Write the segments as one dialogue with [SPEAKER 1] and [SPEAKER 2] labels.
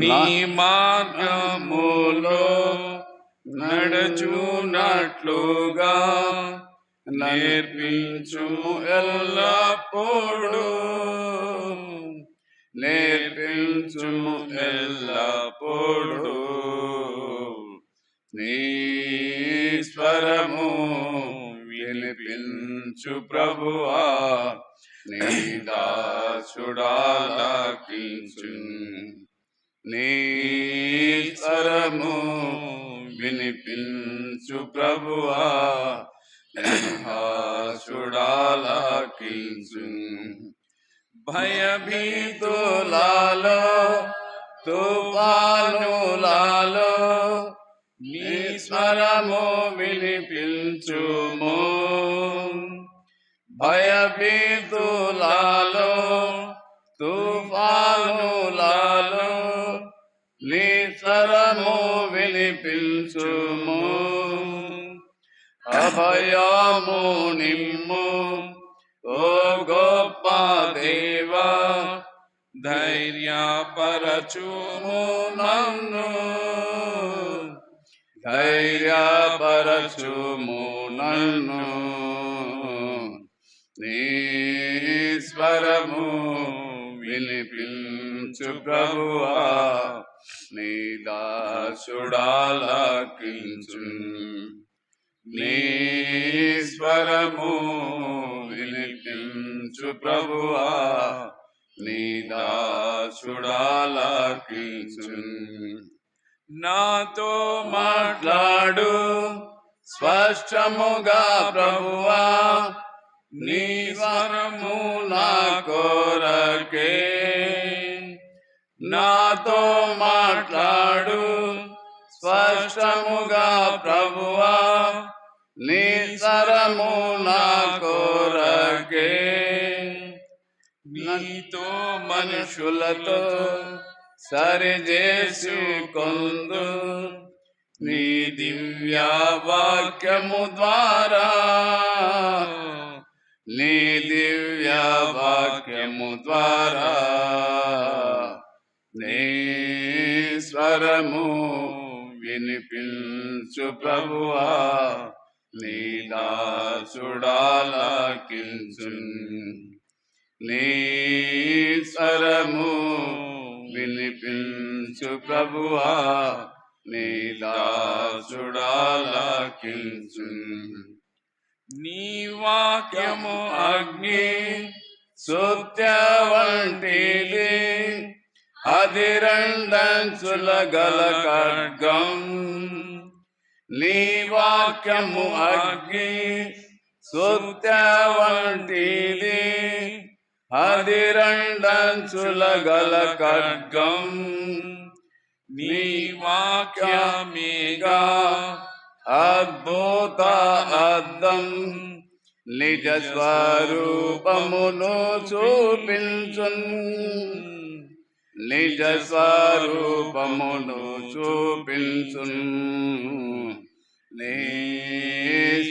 [SPEAKER 1] నీ మార్గములో నడుచున్నట్లుగా నేర్పించు ఎల్లప్పుడూ, నేర్పించు ఎల్లప్పుడూ. నీ స్వరము వినిపించు ప్రభువా, నీ దాసుడాలకించు. నీ స్వరము వినిపించు ప్రభువా, నీ దాసుడాలకించు. భయభీతులలో తుఫానులలో నీ స్వరము వినిపించుము. భయభీతులలో తుఫానులలో నీ స్వరము వినిపించుము. అభయము నిమ్ము ఓ గొప్ప దేవా, ధైర్యపరచుము నన్ను, ధైర్యపరచుము నన్ను. నీ స్వరము వినిపించు ప్రభువా, నీ దాసుడాలకించు. నీ స్వరము వినిపించు ప్రభువా, నీ దాసుడాలకించు. నాతో మాట్లాడు స్పష్టముగా ప్రభువా, నీ స్వరము నా కొరకే. నాతో మాట్లాడు స్పష్టముగా ప్రభువా, నీ స్వరము నా కొరకే. నీతో మనుషులతో సరిచేసుకొందు, నీ దివ్య వాక్యము ద్వారా, నీ దివ్య వాక్యము ద్వారా. నీ స్వరము వినిపించు ప్రభువా, నీ దాసుడాలకించు. నీ స్వరము వినిపించు ప్రభువా, నీ దాసుడాలకించు. నీ వాక్యము అగ్ని సత్య వంటిది, అది రెండంచుల గల ఖడ్గం. నీ వాక్యము అగ్ని సత్య వంటిది, అది రెండంచుల గల ఖడ్గం. నీ వాక్యమేగా అద్భుత అద్దం, నిజ స్వరూపమును చూపించున్, నిజ స్వరూపమును చూపించున్. నీ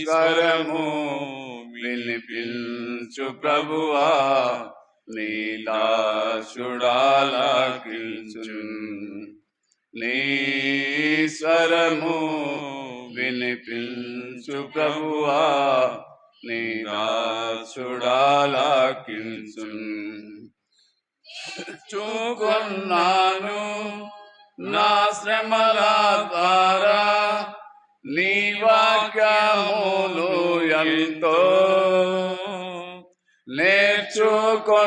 [SPEAKER 1] స్వరము వినిపించు ప్రభువా, నీ దాసుడాలకించున్. నీ స్వరము వినిపించు ప్రభువా, నీ దాసుడాలకించున్. చూకొన్నాను నా శ్రమల ద్వారా నీ వాక్యమును ఎంతో నేర్చుకొన్నాను.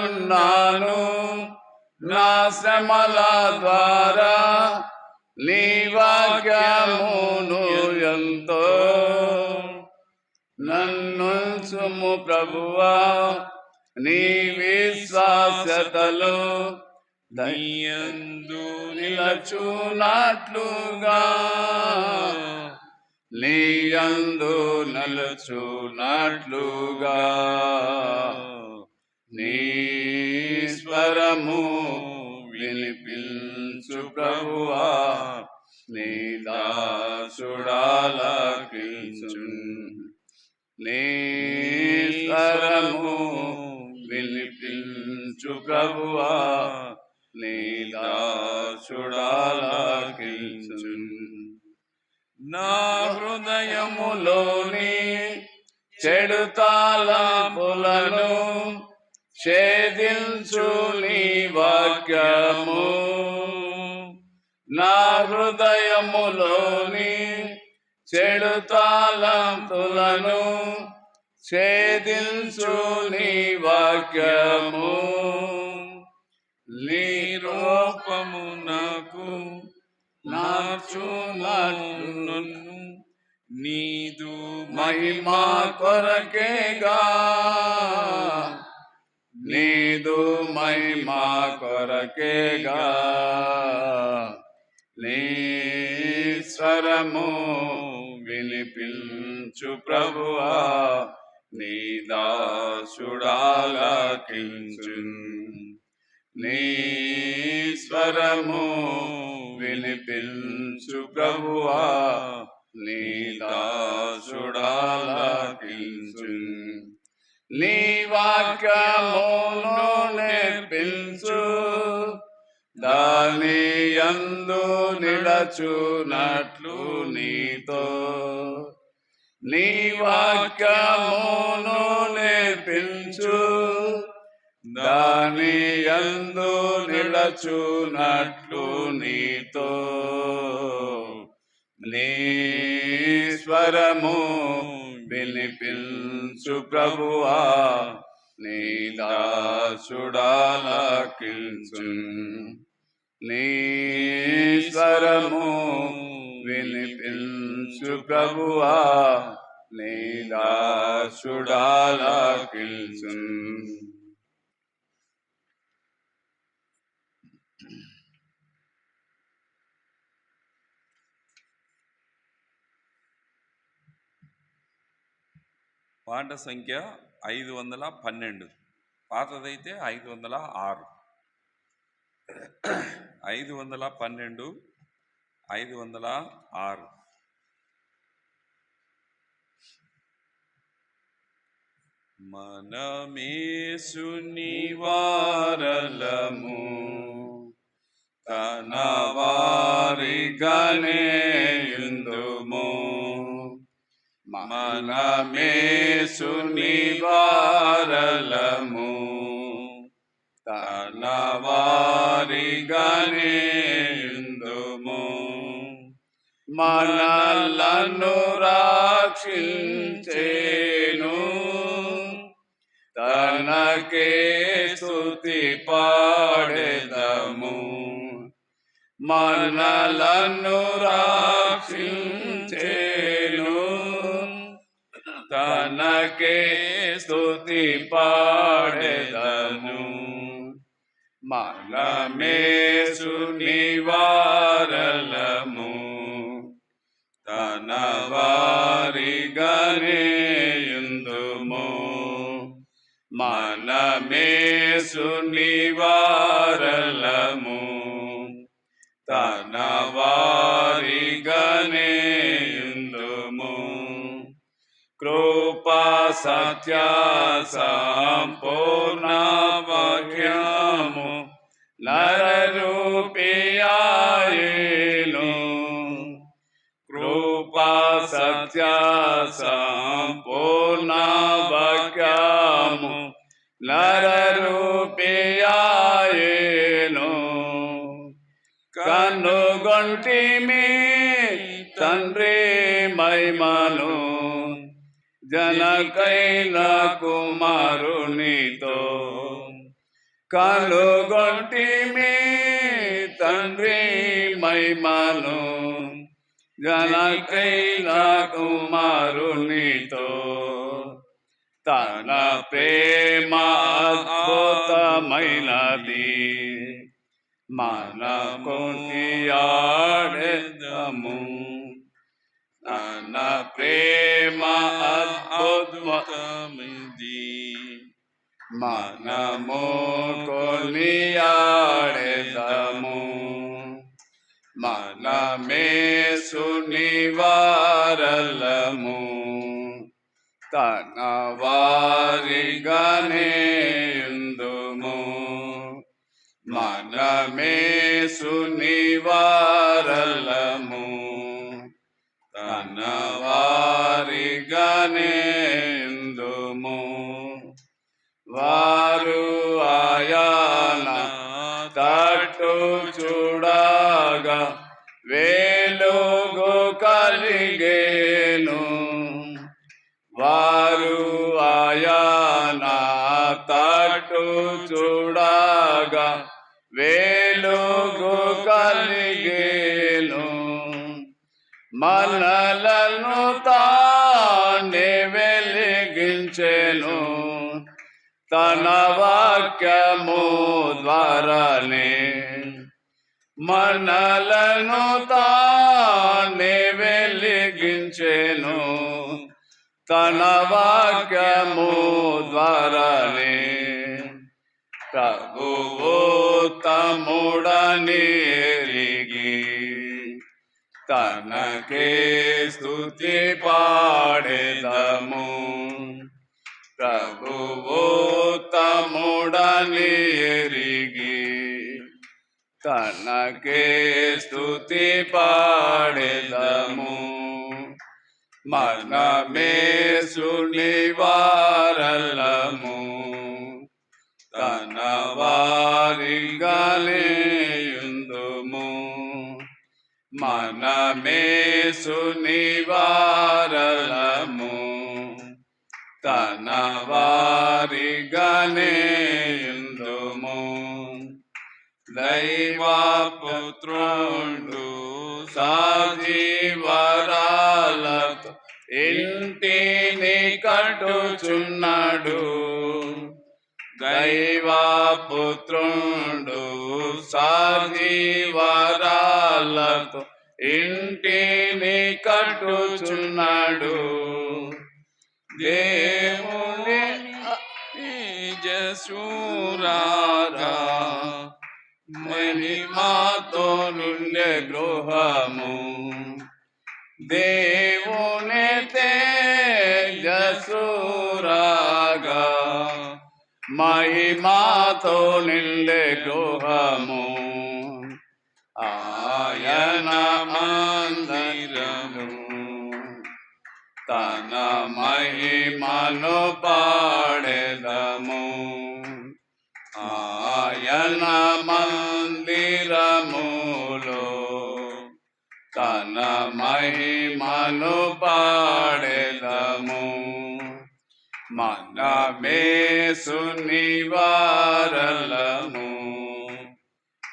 [SPEAKER 1] నా శ్రమల ద్వారా నీ వాక్యమును ఎంతో నన్నుంచుము ప్రభువా, నీ విశ్వాస్యతలో నీయందు నిలచునట్లుగా, నీయందు నిలచునట్లుగా. నీ స్వరము వినిపించు ప్రభువా, నీ దాసుడాలకించున్. నీ స్వరము వినిపించు ప్రభువా, నీ దాసుడాలకించున్. నా హృదయములోని చెడు తలంపులను ఛేదించు నీ వాక్యము. నా హృదయములోని చెడు తలంపులను ఛేదించు నీ వాక్యము. నీ రూపము నాకు మార్చునన్ను, నీదు మహిమ కొరకేగా, నీదు మహిమ కొరకేగా. నీ స్వరము వినిపించు ప్రభువా, నీ దాసుడాలకించున్. నీ స్వరము వినిపించు ప్రభువా, నీ దాసుడాలకించున్. నీ వాక్యమును నేర్పించు, దాని యందు నిలచునట్లు నీతో. నీ వాక్యమును నేర్పించు, దాని యందు నిలచునట్లు నీతో. నీ స్వరము వినిపించు ప్రభువా, నీ దాసుడాలకించున్. నీ స్వరము వినిపించు ప్రభువా, నీ దాసుడాలకించున్.
[SPEAKER 2] పాట సంఖ్య 512. పాతదైతే 506. 512, 506. మనమేసుని వారలము, తన వారిగానే యుందుము. మనమేసుని వారలము, తన వారిగానే యుందుము. మనలను రక్షించెను, తనకే స్తుతి పాడెదము. మనలను రక్షించెను, తనకే స్తుతి పాడెదము. మనమేసుని వారలము, తన వారిగానే యుందుము మనమేసుని వారలము తన వారిగానే యుందుము కృపా సత్య సంపూర్ణ వాక్యము నరరూపియాయేను కృపా సత్య సంపూర్ణ వాక్యము నరరూపియాయేను కనుగొంటిమి తండ్రి మహిమను జనకైన కుమారునితో కనుగొంటిమి తండ్రి మహిమను జనకైన కుమారునితో తన ప్రేమ అద్భుతమైనది మనకు ఆడెదము తన ప్రేమ అద్భుతమిది మనము కొనియాడెదము మనమేసుని వారలము తన వారిగానే యుందుము మనమేసుని వారలము తన వారిగానే యుందుము వారు ఆయన తట్టు చూడగా వెలుగు కలిగేను వారు ఆయన తట్టు చూడగా వెలుగు కలిగేను మనలను తానే వెలిగించెను తన వాక్యము ద్వారానే మనలను తానే వెలిగించెను తన వాక్యము ద్వారానే ప్రభువు తమ్ముడని ఎరిగి తనకే స్తుతి పాడెదము ప్రభువు తమ్ముడని ఎరిగి తనకే స్తుతి పాడెదము మనమేసుని వారలము తన వారిగానే యుందుము మనమేసుని వారలము తన వారిగానే యుందుము దైవపుత్రుడు సజీవరాలతో ఇంటిని కట్టుచున్నాడు దైవపుత్రుడు సజీవరాలతో ఇంటిని కట్టుచున్నాడు దేవుని తేజస్సురాగా మహిమతో నిండే గృహము దేవుని తేజస్సురాగా మహిమతో నిండే గృహము ఆయన మందిరము తన మహిమను పాడెదము ఆయన మందిరములో తన మహిమను పాడెదము మనమేసుని వారలము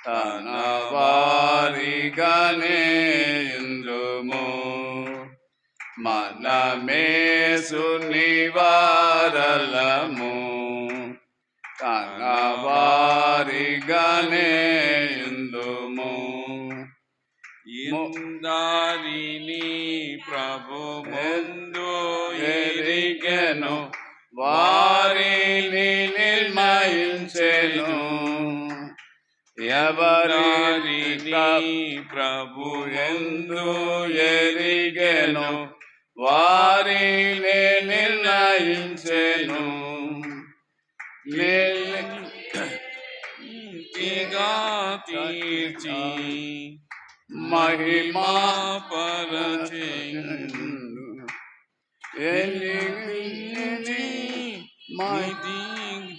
[SPEAKER 2] తన వారిగానే యుందుము మనమేసుని వారలము తన వారిగానే యుందుము ఇందారిని ప్రభు ముందు
[SPEAKER 1] ఎరిగెను వారిని నిర్ణయించెను
[SPEAKER 2] ఎవరిని ప్రభు
[SPEAKER 1] ఎందు ఎరిగెను వారిని నిర్ణయించెను
[SPEAKER 2] తీగా తీర్చి
[SPEAKER 1] మహిమా
[SPEAKER 2] పరచెను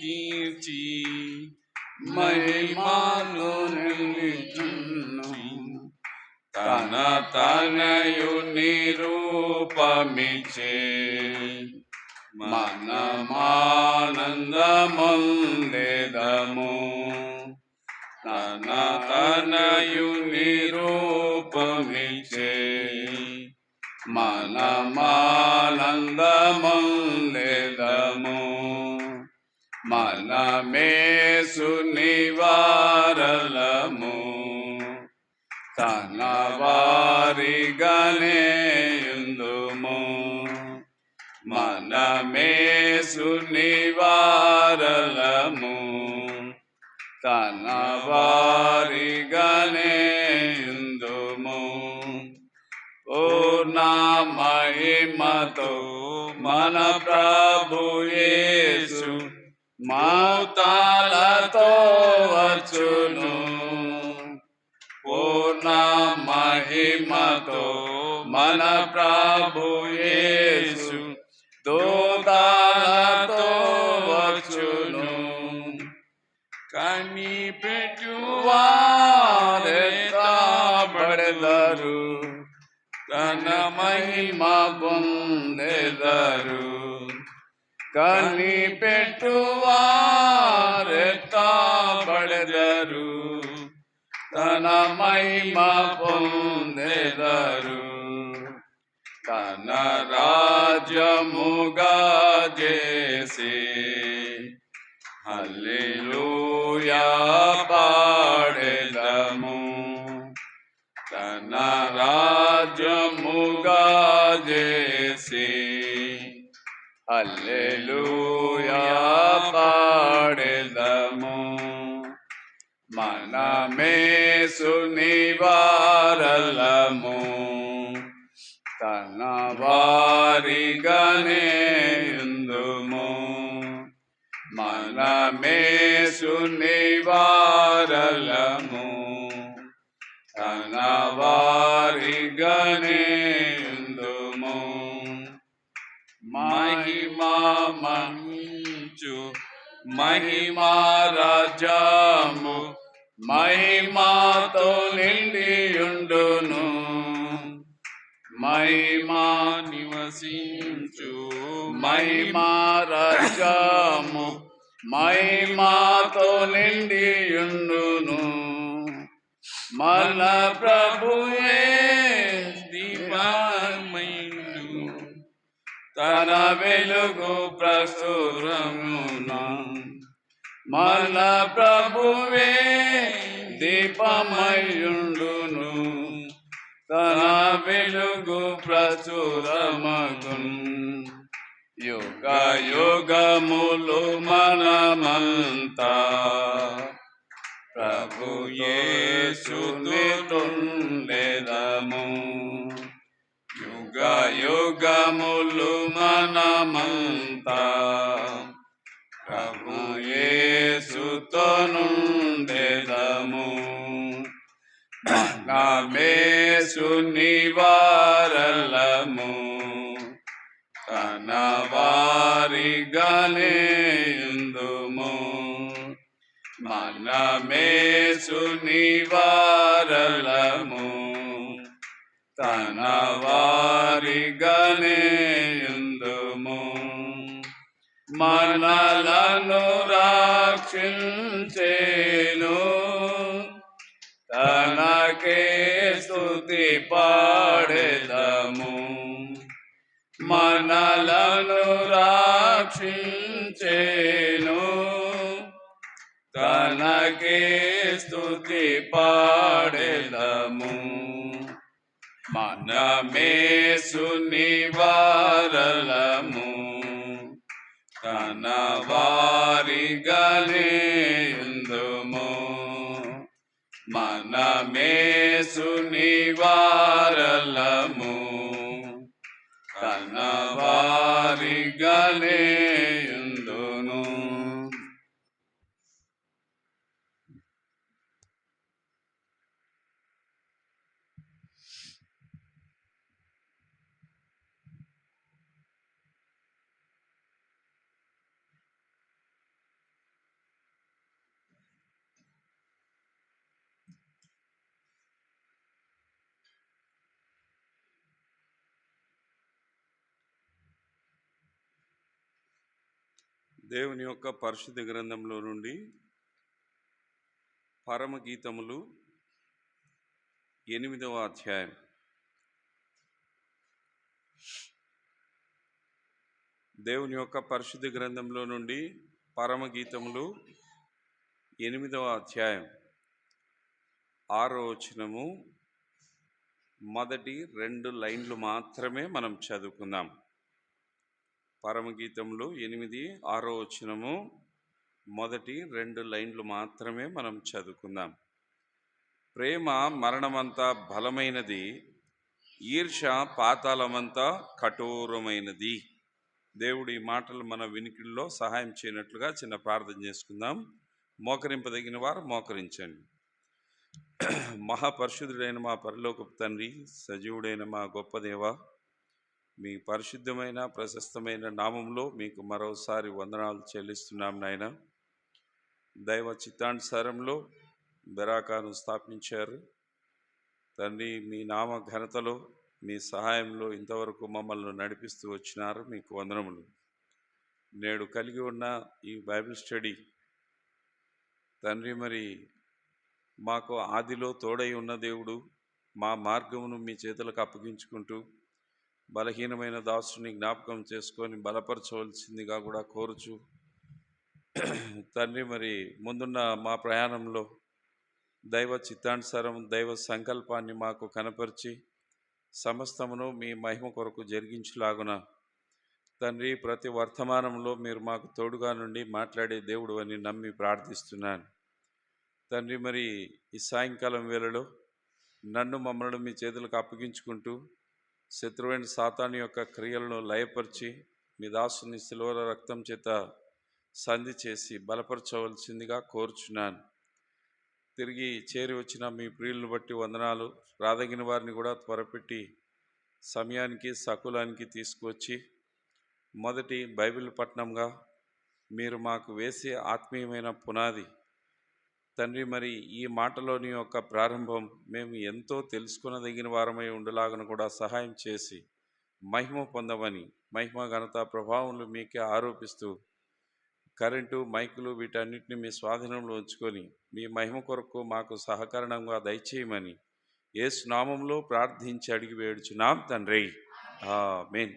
[SPEAKER 2] తీర్చి
[SPEAKER 1] మహిమాను నిలిచును
[SPEAKER 2] తన
[SPEAKER 1] తనయు నిరూపమిచే మనమానందముందెదము తన తనయు నిరూపమిచే మనమానందముందెదము మనమేసు నివారలము తన వారిగానే యుందుము మనమేసు నివారలము తన వారిగానే యుందుము పూర్ణ మహిమతో మన ప్రభు యేసు మౌతాలతో వచ్చును పూర్ణ మహిమతో మన ప్రభు యేసు దూతాలతో వచ్చును కనిపెట్టువారెత్తబడెదరు తన మహిమ పొందెదరు కనిపెట్టువారెత్తబడెదరు తన మహిమ పొందెదరు తన రాజ్యముగా చేసి హల్లెలూయా పాడెదము తన రాజ్యముగా చేసి హల్లెలూయా పాడెదము మనమేసు నివారలము తన వారిగానే యుందుము మనమేసు నివారలము తన వారిగానే యుందుము మహిమా మంచు మహిమా రాజ్యము మహిమాతో నిండియుండును మహిమా
[SPEAKER 2] నివసించు
[SPEAKER 1] మహిమా రాజ్యము మహిమాతో నిండియుండును మన ప్రభుయే
[SPEAKER 2] దీపమైండు
[SPEAKER 1] తన వెలుగు ప్రసురమును మన ప్రభువే దీపమయుండును తన వెలుగు ప్రచురమగును యుగ యుగములు మనమంతా ప్రభు యేసుతుండెదము యుగ యుగములు మనమంతా ప్రభు యేసుతోనుండెదము మనమేసు నివారలము తన వారిగానే యుందుము మనమేసు నివారలము తన వారిగానే యుందుము మనలను రక్షించెను తనకే స్తుతి పాడెదము మనలను రక్షించెను తనకే స్తుతి పాడెదము మనమేసుని వారలము తన వారిగానే ఉందుము. మనమేసుని వారలము తన వారిగానే ఉందును.
[SPEAKER 2] దేవుని యొక్క పరిశుద్ధ గ్రంథంలో నుండి పరమగీతములు 8వ అధ్యాయం. దేవుని యొక్క పరిశుద్ధ గ్రంథంలో నుండి పరమగీతములు 8వ అధ్యాయం 6వ వచనము మొదటి 2 లైన్లు మాత్రమే మనం చదువుకుందాం. పరమగీతములు 8 6వ వచనము మొదటి 2 లైన్లు మాత్రమే మనం చదువుకుందాం. ప్రేమ మరణమంతా బలమైనది, ఈర్ష్య పాతాళమంతా కఠోరమైనది. దేవుడి మాటలు మన వినికిడిలో సహాయం చేయనట్లుగా చిన్న ప్రార్థన చేసుకుందాం. మోకరింపదగిన వారు మోకరించండి. మహాపరిశుద్ధుడైన మా పరలోకపు తండ్రి, సజీవుడైన మా గొప్ప దేవ, మీ పరిశుద్ధమైన ప్రశస్తమైన నామంలో మీకు మరోసారి వందనాలు చెల్లిస్తున్నాం నాయన. దైవ చిత్తానుసారంలో బెరాకాను స్థాపించారు తండ్రి. మీ నామ ఘనతలో మీ సహాయంలో ఇంతవరకు మమ్మల్ని నడిపిస్తూ వచ్చినారు, మీకు వందనములు. నేడు కలిగి ఉన్న ఈ బైబిల్ స్టడీ తండ్రి, మరి మాకు ఆదిలో తోడై ఉన్న దేవుడు, మా మార్గమును మీ చేతులకు అప్పగించుకుంటూ బలహీనమైన దాసుని జ్ఞాపకం చేసుకొని బలపరచవలసిందిగా కూడా కోరుచు తండ్రి, మరి ముందున్న మా ప్రయాణంలో దైవ చిత్తానుసారం దైవ సంకల్పాన్ని మాకు కనపరిచి సమస్తమును మీ మహిమ కొరకు జరిగించులాగున తండ్రి, ప్రతి వర్తమానంలో మీరు మాకు తోడుగా నుండి మాట్లాడే దేవుడు అని నమ్మి ప్రార్థిస్తున్నాను తండ్రి. మరి ఈ సాయంకాలం వేళలో నన్ను మమ్మల్ని మీ చేతులకు అప్పగించుకుంటూ శత్రువైన సాతాను యొక్క క్రియలను లయపరిచి మీ దాసుని శిలువ రక్తం చేత సంధి చేసి బలపరచవలసిందిగా కోరుచున్నాను. తిరిగి చేరి వచ్చిన మీ ప్రియులను బట్టి వందనాలు. రాదగిన వారిని కూడా త్వరపెట్టి సమయానికి సకులానికి తీసుకువచ్చి మొదటి బైబిల్ పట్టణంగా మీరు మాకు వేసే ఆత్మీయమైన పునాది తండ్రి, మరి ఈ మాటలోని యొక్క ప్రారంభం మేము ఎంతో తెలుసుకునదగిన వారమై ఉండలాగను కూడా సహాయం చేసి మహిమ పొందమని, మహిమ ఘనత ప్రభావములు మీకే ఆరోపిస్తూ కరెంటు మైకులు వీటన్నిటిని మీ స్వాధీనంలో ఉంచుకొని మీ మహిమ కొరకు మాకు సహకరణంగా దయచేయమని యేసు నామంలో ప్రార్థించి అడిగి వేడుచున్నాం తండ్రి, ఆమేన్.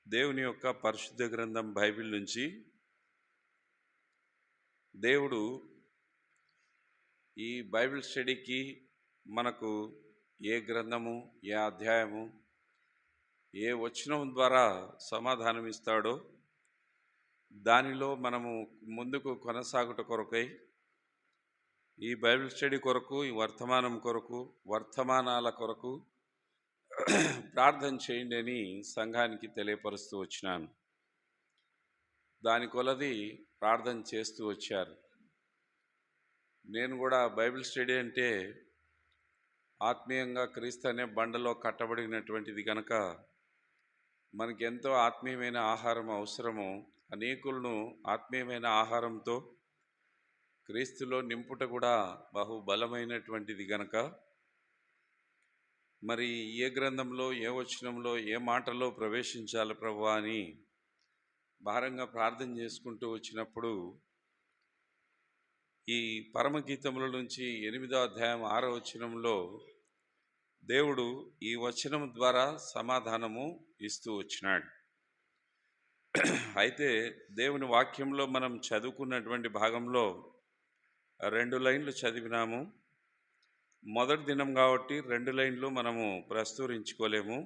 [SPEAKER 2] దేవుని యొక్క పరిశుద్ధ గ్రంథం బైబిల్ నుంచి దేవుడు ఈ బైబిల్ స్టడీకి మనకు ఏ గ్రంథము, ఏ అధ్యాయము, ఏ వచనం ద్వారా సమాధానం ఇస్తాడో దానిలో మనము ముందుకు కొనసాగుట కొరకై ఈ బైబిల్ స్టడీ కొరకు, ఈ వర్తమానం కొరకు, వర్తమానాల కొరకు ప్రార్థన చేయండి అని సంఘానికి తెలియపరుస్తూ వచ్చినాను. దాని కొలది ప్రార్థన చేస్తూ వచ్చారు. నేను కూడా బైబిల్ స్టడీ అంటే ఆత్మీయంగా క్రీస్తు అనే బండలో కట్టబడినటువంటిది కనుక మనకి ఎంతో ఆత్మీయమైన ఆహారం అవసరము. అనేకులను ఆత్మీయమైన ఆహారంతో క్రీస్తులో నింపుట కూడా బహుబలమైనటువంటిది గనక మరి ఏ గ్రంథంలో, ఏ వచనంలో, ఏ మాటలో ప్రవేశించాలి ప్రభువా అని భారంగా ప్రార్థన చేసుకుంటూ వచ్చినప్పుడు ఈ పరమగీతముల నుంచి 8వ అధ్యాయం 6వ వచనంలో దేవుడు ఈ వచనం ద్వారా సమాధానము ఇస్తూ వచ్చినాడు. అయితే దేవుని వాక్యంలో మనం చదువుకున్నటువంటి భాగంలో 2 లైన్లు చదివినాము. మొదటి దినం కాబట్టి 2 లైన్లు మనము ప్రస్తురించుకోలేము.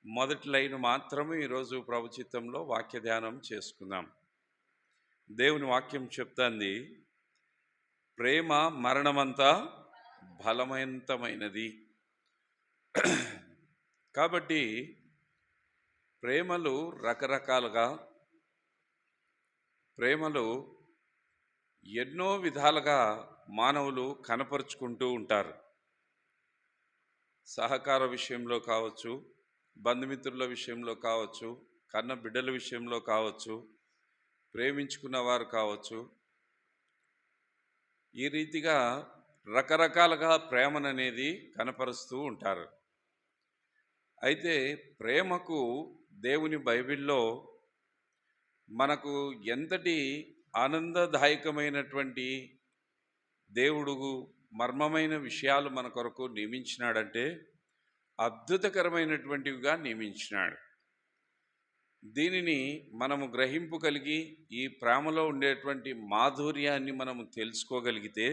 [SPEAKER 2] మొదటి లైన్ మాత్రమే ఈరోజు ప్రభు చిత్తంలో వాక్య ధ్యానం చేసుకుందాం. దేవుని వాక్యం చెప్తాంది, ప్రేమ మరణమంతా బలవంతమైనది. కాబట్టి ప్రేమలు రకరకాలుగా, ప్రేమలు ఎన్నో విధాలుగా మానవులు కనపరుచుకుంటూ ఉంటారు. సహకార విషయంలో కావచ్చు, బంధుమిత్రుల విషయంలో కావచ్చు, కన్న బిడ్డల విషయంలో కావచ్చు, ప్రేమించుకున్న వారు కావచ్చు. ఈ రీతిగా రకరకాలుగా ప్రేమననేది కనపరుస్తూ ఉంటారు. అయితే ప్రేమకు దేవుని బైబిల్లో మనకు ఎంతటి ఆనందదాయకమైనటువంటి దేవుడు మర్మమైన విషయాలు మన కొరకు నియమించినాడంటే అద్భుతకరమైనటువంటివిగా నియమించినాడు. దీనిని మనము గ్రహింపు కలిగి ఈ ప్రేమలో ఉండేటువంటి మాధుర్యాన్ని మనము తెలుసుకోగలిగితే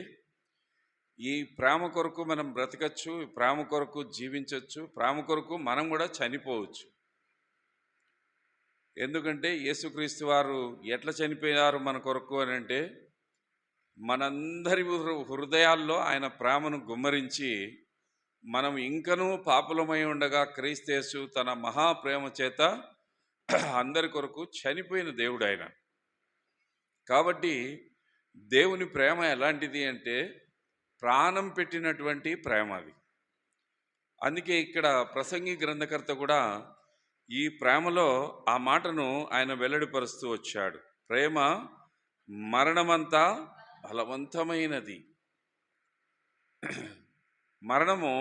[SPEAKER 2] ఈ ప్రేమ కొరకు మనం బ్రతకచ్చు, ఈ ప్రేమ కొరకు జీవించవచ్చు, ప్రేమ కొరకు మనం కూడా చనిపోవచ్చు. ఎందుకంటే యేసుక్రీస్తు వారు ఎట్లా చనిపోయారు మన కొరకు అని అంటే, మనందరి హృదయాల్లో ఆయన ప్రేమను గుమ్మరించి మనం ఇంకనూ పాపులమై ఉండగా క్రీస్తు తన మహాప్రేమ చేత అందరి కొరకు చనిపోయిన దేవుడు ఆయన. కాబట్టి దేవుని ప్రేమ ఎలాంటిది అంటే ప్రాణం పెట్టినటువంటి ప్రేమ అది. అందుకే ఇక్కడ ప్రసంగి గ్రంథకర్త కూడా ఈ ప్రేమలో ఆ మాటను ఆయన వెల్లడిపరుస్తూ వచ్చాడు. ప్రేమ మరణమంతా బలవంతమైనది. మరణము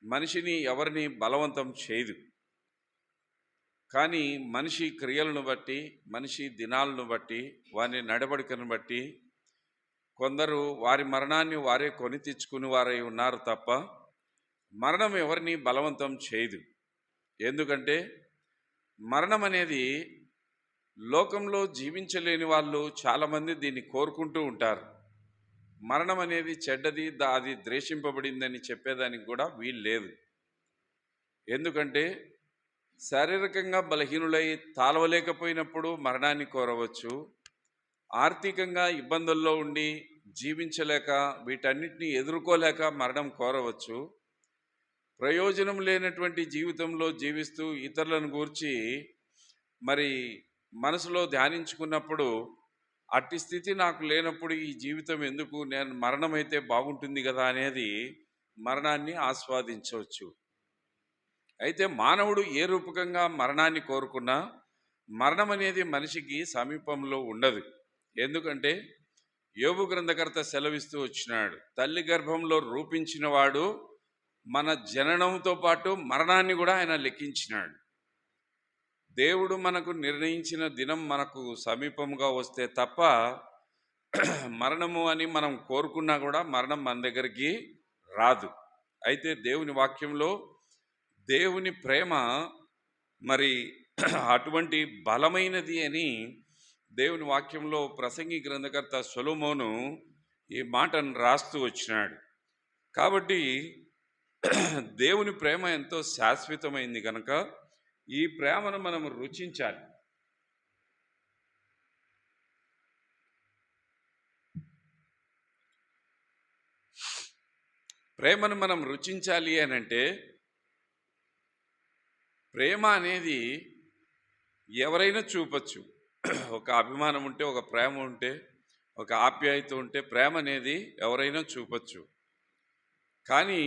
[SPEAKER 2] మనిషిని ఎవరిని బలవంతం చేయదు. కానీ మనిషి క్రియలను బట్టి, మనిషి దినాలను బట్టి, వారి నడవడికను బట్టి కొందరు వారి మరణాన్ని వారే కొని తెచ్చుకుని వారై ఉన్నారు తప్ప మరణం ఎవరిని బలవంతం చేయదు. ఎందుకంటే మరణం అనేది లోకంలో జీవించలేని వాళ్ళు చాలామంది దీన్ని కోరుకుంటూ ఉంటారు. మరణం అనేది చెడ్డది, అది ద్వేషింపబడిందని చెప్పేదానికి కూడా వీలు లేదు. ఎందుకంటే శారీరకంగా బలహీనులై తాళవలేకపోయినప్పుడు మరణాన్ని కోరవచ్చు. ఆర్థికంగా ఇబ్బందుల్లో ఉండి జీవించలేక వీటన్నిటిని ఎదుర్కోలేక మరణం కోరవచ్చు. ప్రయోజనం లేనటువంటి జీవితంలో జీవిస్తూ ఇతరులను గూర్చి మరి మనసులో ధ్యానించుకున్నప్పుడు అట్టి స్థితి నాకు లేనప్పుడు ఈ జీవితం ఎందుకు, నేను మరణమైతే బాగుంటుంది కదా అనేది మరణాన్ని ఆస్వాదించవచ్చు. అయితే మానవుడు ఏ రూపకంగా మరణాన్ని కోరుకున్నా మరణం అనేది మనిషికి సమీపంలో ఉండదు. ఎందుకంటే యోబు గ్రంథకర్త సెలవిస్తూ వచ్చినాడు, తల్లి గర్భంలో రూపించిన వాడు మన జననంతో పాటు మరణాన్ని కూడా ఆయన లెక్కించినాడు. దేవుడు మనకు నిర్ణయించిన దినం మనకు సమీపంగా వస్తే తప్ప మరణము అని మనం కోరుకున్నా కూడా మరణం మన దగ్గరికి రాదు. అయితే దేవుని వాక్యంలో దేవుని ప్రేమ మరి అటువంటి బలమైనది అని దేవుని వాక్యంలో ప్రసంగి గ్రంథకర్త సొలొమోను ఈ మాటను రాస్తూ వచ్చినాడు. కాబట్టి దేవుని ప్రేమ ఎంతో శాశ్వతమైంది కనుక ఈ ప్రేమను మనం రుచించాలి. ప్రేమను మనం రుచించాలి అని అంటే ప్రేమ అనేది ఎవరైనా చూపచ్చు. ఒక అభిమానం ఉంటే, ఒక ప్రేమ ఉంటే, ఒక ఆప్యాయత ఉంటే ప్రేమ అనేది ఎవరైనా చూపచ్చు. కానీ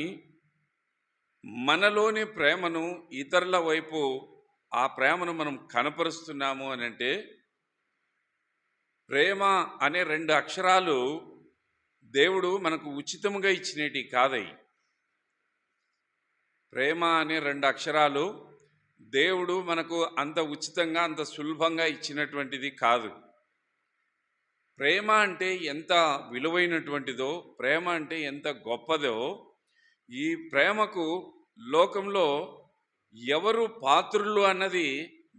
[SPEAKER 2] మనలోని ప్రేమను ఇతరుల వైపు ఆ ప్రేమను మనం కనపరుస్తున్నాము అని అంటే ప్రేమ అనే 2 అక్షరాలు దేవుడు మనకు ఉచితముగా ఇచ్చినవి కాదయి. ప్రేమ అనే 2 అక్షరాలు దేవుడు మనకు అంత ఉచితంగా, అంత సులభంగా ఇచ్చినటువంటిది కాదు. ప్రేమ అంటే ఎంత విలువైనటువంటిదో, ప్రేమ అంటే ఎంత గొప్పదో, ఈ ప్రేమకు లోకంలో ఎవరు పాత్రులు అన్నది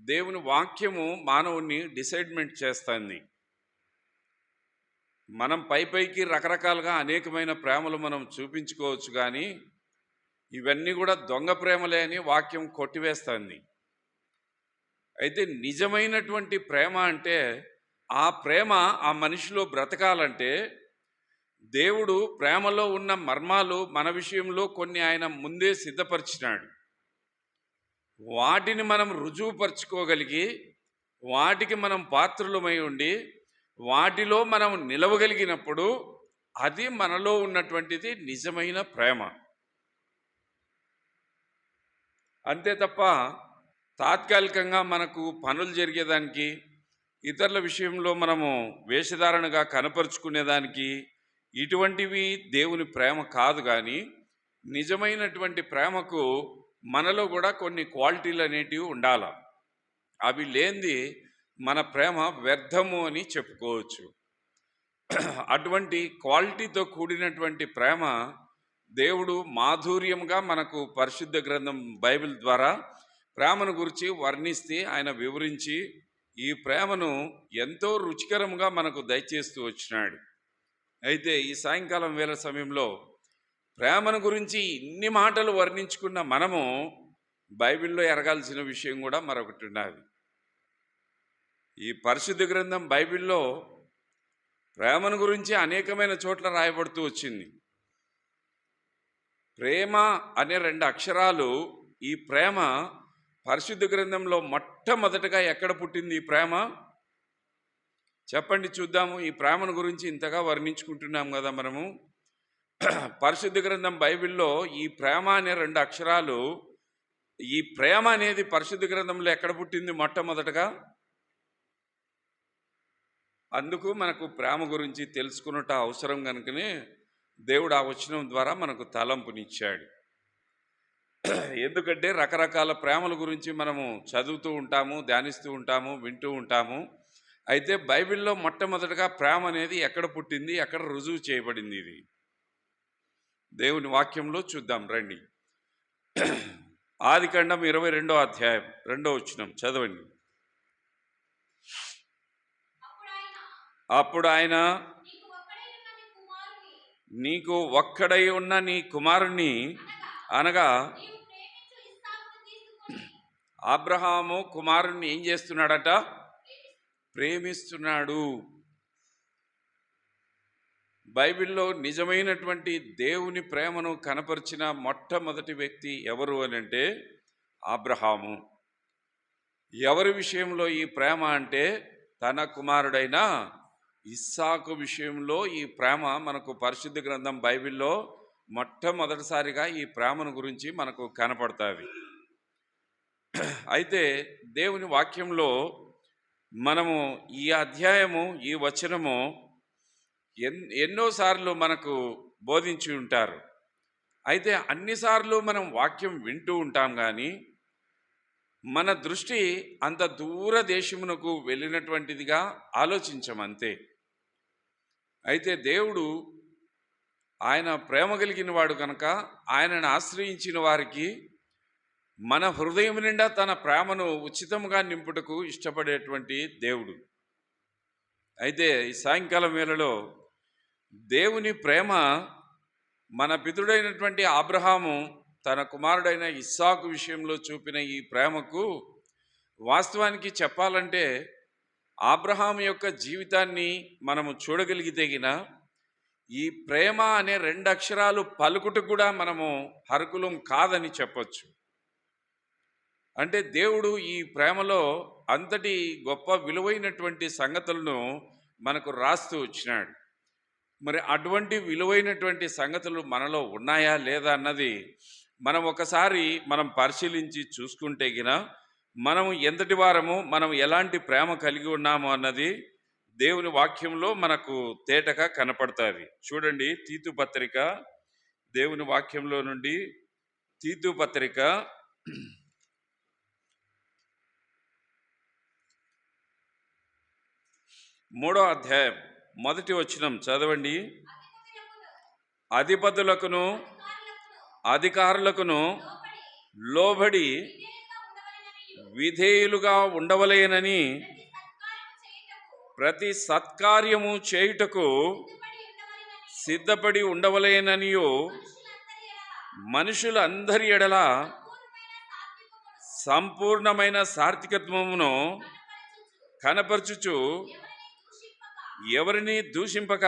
[SPEAKER 2] దేవుని వాక్యము మానవుణ్ణి డిసైడ్మెంట్ చేస్తుంది. మనం పైకి రకరకాలుగా అనేకమైన ప్రేమలు మనం చూపించుకోవచ్చు, కానీ ఇవన్నీ కూడా దొంగ ప్రేమలే అని వాక్యం కొట్టివేస్తుంది. అయితే నిజమైనటువంటి ప్రేమ అంటే, ఆ ప్రేమ ఆ మనిషిలో బ్రతకాలంటే దేవుడు ప్రేమలో ఉన్న మర్మాలు మన విషయంలో కొన్ని ఆయన ముందే సిద్ధపరిచినాడు. వాటిని మనం రుజువుపరుచుకోగలిగి, వాటికి మనం పాత్రులమై ఉండి, వాటిలో మనం నిలవగలిగినప్పుడు అది మనలో ఉన్నటువంటిది నిజమైన ప్రేమ. అంతే తప్ప తాత్కాలికంగా మనకు పనులు జరిగేదానికి, ఇతరుల విషయంలో మనము వేషధారణగా కనపరుచుకునేదానికి ఇటువంటివి దేవుని ప్రేమ కాదు. కానీ నిజమైనటువంటి ప్రేమకు మనలో కూడా కొన్ని క్వాలిటీలు అనేటివి ఉండాలి. అవి లేనిది మన ప్రేమ వ్యర్థము అని చెప్పుకోవచ్చు. అటువంటి క్వాలిటీతో కూడినటువంటి ప్రేమ దేవుడు మాధుర్యంగా మనకు పరిశుద్ధ గ్రంథం బైబిల్ ద్వారా ప్రేమను గురించి వర్ణిస్తే, ఆయన వివరించి ఈ ప్రేమను ఎంతో రుచికరంగా మనకు దయచేస్తూ వచ్చినాడు. అయితే ఈ సాయంకాలం వేళ సమయంలో ప్రేమను గురించి ఇన్ని మాటలు వర్ణించుకున్న మనము బైబిల్లో ఎరగాల్సిన విషయం కూడా మరొకటి ఉన్నది. ఈ పరిశుద్ధ గ్రంథం బైబిల్లో ప్రేమను గురించి అనేకమైన చోట్ల రాయబడుతూ వచ్చింది. ప్రేమ అనే 2 అక్షరాలు, ఈ ప్రేమ పరిశుద్ధ గ్రంథంలో మొట్టమొదటగా ఎక్కడ పుట్టింది? ఈ ప్రేమ చెప్పండి చూద్దాము. ఈ ప్రేమను గురించి ఇంతగా వర్ణించుకుంటున్నాం కదా మనము. పరిశుద్ధ గ్రంథం బైబిల్లో ఈ ప్రేమ అనే 2 అక్షరాలు, ఈ ప్రేమ అనేది పరిశుద్ధ గ్రంథంలో ఎక్కడ పుట్టింది మొట్టమొదటగా? అందుకు మనకు ప్రేమ గురించి తెలుసుకున్నట అవసరం కనుకనే దేవుడు ఆ వచనం ద్వారా మనకు తలంపునిచ్చాడు. ఎందుకంటే రకరకాల ప్రేమల గురించి మనము చదువుతూ ఉంటాము, ధ్యానిస్తూ ఉంటాము, వింటూ ఉంటాము. అయితే బైబిల్లో మొట్టమొదటగా ప్రేమ అనేది ఎక్కడ పుట్టింది, ఎక్కడ రుజువు చేయబడింది? ఇది దేవుని వాక్యంలో చూద్దాం రండి. ఆదికాండం 22వ అధ్యాయం 2వ వచనం చదవండి. అప్పుడు ఆయన నీకు ఒక్కడై ఉన్న నీ కుమారుణ్ణి, అనగా అబ్రహాము కుమారుణ్ణి ఏం చేస్తున్నాడట? ప్రేమిస్తున్నాడు. బైబిల్లో నిజమైనటువంటి దేవుని ప్రేమను కనపరిచిన మొట్టమొదటి వ్యక్తి ఎవరు అని అంటే అబ్రహాము. ఎవరి విషయంలో ఈ ప్రేమ అంటే తన కుమారుడైన ఇస్సాకు విషయంలో ఈ ప్రేమ మనకు పరిశుద్ధ గ్రంథం బైబిల్లో మొట్టమొదటిసారిగా ఈ ప్రేమను గురించి మనకు కనపడుతుంది. అయితే దేవుని వాక్యంలో మనము ఈ అధ్యాయము, ఈ వచనము ఎన్నోసార్లు మనకు బోధించి ఉంటారు. అయితే అన్నిసార్లు మనం వాక్యం వింటూ ఉంటాం, కానీ మన దృష్టి అంత దూర దేశమునకు వెళ్ళినటువంటిదిగా ఆలోచించమంతే. అయితే దేవుడు ఆయన ప్రేమ కలిగిన వాడు కనుక ఆయనను ఆశ్రయించిన వారికి మన హృదయం నిండా తన ప్రేమను ఉచితంగా నింపుటకు ఇష్టపడేటువంటి దేవుడు. అయితే ఈ సాయంకాలం వేళలో దేవుని ప్రేమ మన పితరుడైనటువంటి అబ్రహాము తన కుమారుడైన ఇస్సాకు విషయంలో చూపిన ఈ ప్రేమకు వాస్తవానికి చెప్పాలంటే అబ్రహాము యొక్క జీవితాన్ని మనము చూడగలిగితేగిన ఈ ప్రేమ అనే 2 అక్షరాలు పలుకుట కూడా మనము హర్కులం కాదని చెప్పొచ్చు. అంటే దేవుడు ఈ ప్రేమలో అంతటి గొప్ప విలువైనటువంటి సంగతులను మనకు రాస్తూ వచ్చినాడు. మరి అటువంటి విలువైనటువంటి సంగతులు మనలో ఉన్నాయా లేదా అన్నది మనం ఒకసారి పరిశీలించి చూసుకుంటే గిన మనము ఎంతటి వారము, మనం ఎలాంటి ప్రేమ కలిగి ఉన్నాము అన్నది దేవుని వాక్యంలో మనకు తేటగా కనపడుతుంది. చూడండి, తీతు పత్రిక, దేవుని వాక్యంలో నుండి తీతు పత్రిక 3వ అధ్యాయం 1వ వచనం చదవండి. అధిపతులకును అధికారులకును లోబడి విధేయులుగా ఉండవలేనని ప్రతి సత్కార్యము చేయుటకు సిద్ధపడి ఉండవలేననియో మనుషులందరి ఎడల సంపూర్ణమైన సాత్వికత్వమును కనపరచుచు ఎవరిని దూషింపక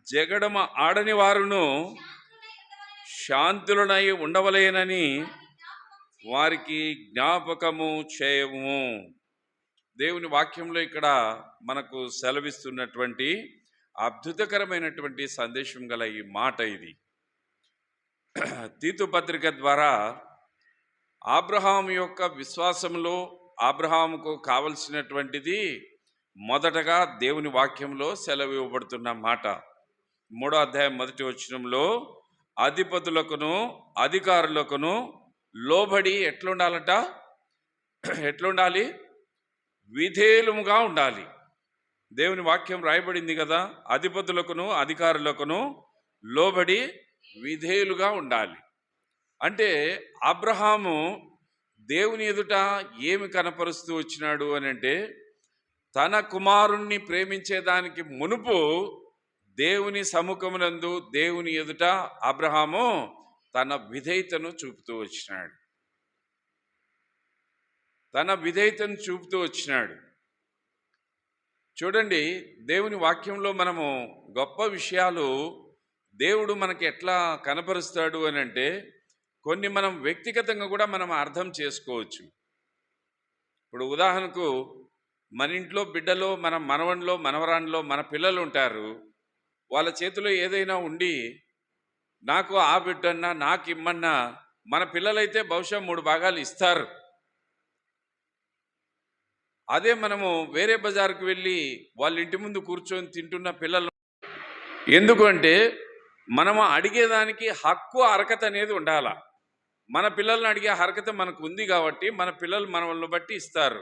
[SPEAKER 2] జగడమ ఆడని వారును శాంతులనై ఉండవలేనని వారికి జ్ఞాపకము చేయము. దేవుని వాక్యంలో ఇక్కడ మనకు సెలవిస్తున్నటువంటి అద్భుతకరమైనటువంటి సందేశం గల ఈ మాట ఇది. తీతు పత్రిక ద్వారా అబ్రహాం యొక్క విశ్వాసంలో అబ్రహాముకు కావలసినటువంటిది మొదటగా దేవుని వాక్యంలో సెలవు ఇవ్వబడుతున్న మాట. 3వ అధ్యాయం 1వ వచనంలో అధిపతులకును అధికారులకును లోబడి ఎట్లుండాలట? ఎట్లుండాలి? విధేయులుగా ఉండాలి. దేవుని వాక్యం రాయబడింది కదా, అధిపతులకును అధికారులకును లోబడి విధేయులుగా ఉండాలి. అంటే అబ్రహాము దేవుని ఎదుట ఏమి కనపరుస్తూ వచ్చినాడు అని అంటే, తన కుమారుణ్ణి ప్రేమించేదానికి మునుపు దేవుని సముఖమునందు దేవుని ఎదుట అబ్రహాము తన విధేయతను చూపుతూ వచ్చినాడు. తన విధేయతను చూపుతూ వచ్చినాడు. చూడండి, దేవుని వాక్యంలో మనము గొప్ప విషయాలు దేవుడు మనకి ఎట్లా కనపరుస్తాడు అని అంటే, కొన్ని మనం వ్యక్తిగతంగా కూడా మనం అర్థం చేసుకోవచ్చు. ఇప్పుడు ఉదాహరణకు మన ఇంట్లో బిడ్డలో, మన మనవన్లో మనవరాన్లో మన పిల్లలు ఉంటారు. వాళ్ళ చేతిలో ఏదైనా ఉండి నాకు ఆ బిడ్డన్నా నాకు ఇమ్మన్నా మన పిల్లలైతే బహుశా 3 భాగాలు ఇస్తారు. అదే మనము వేరే బజార్కు వెళ్ళి వాళ్ళ ఇంటి ముందు కూర్చొని తింటున్న పిల్లలు, ఎందుకంటే మనము అడిగేదానికి హక్కు అర్హత అనేది ఉండాల. మన పిల్లల్ని అడిగే అర్హత మనకు ఉంది కాబట్టి మన పిల్లలు మనల్ని బట్టి ఇస్తారు.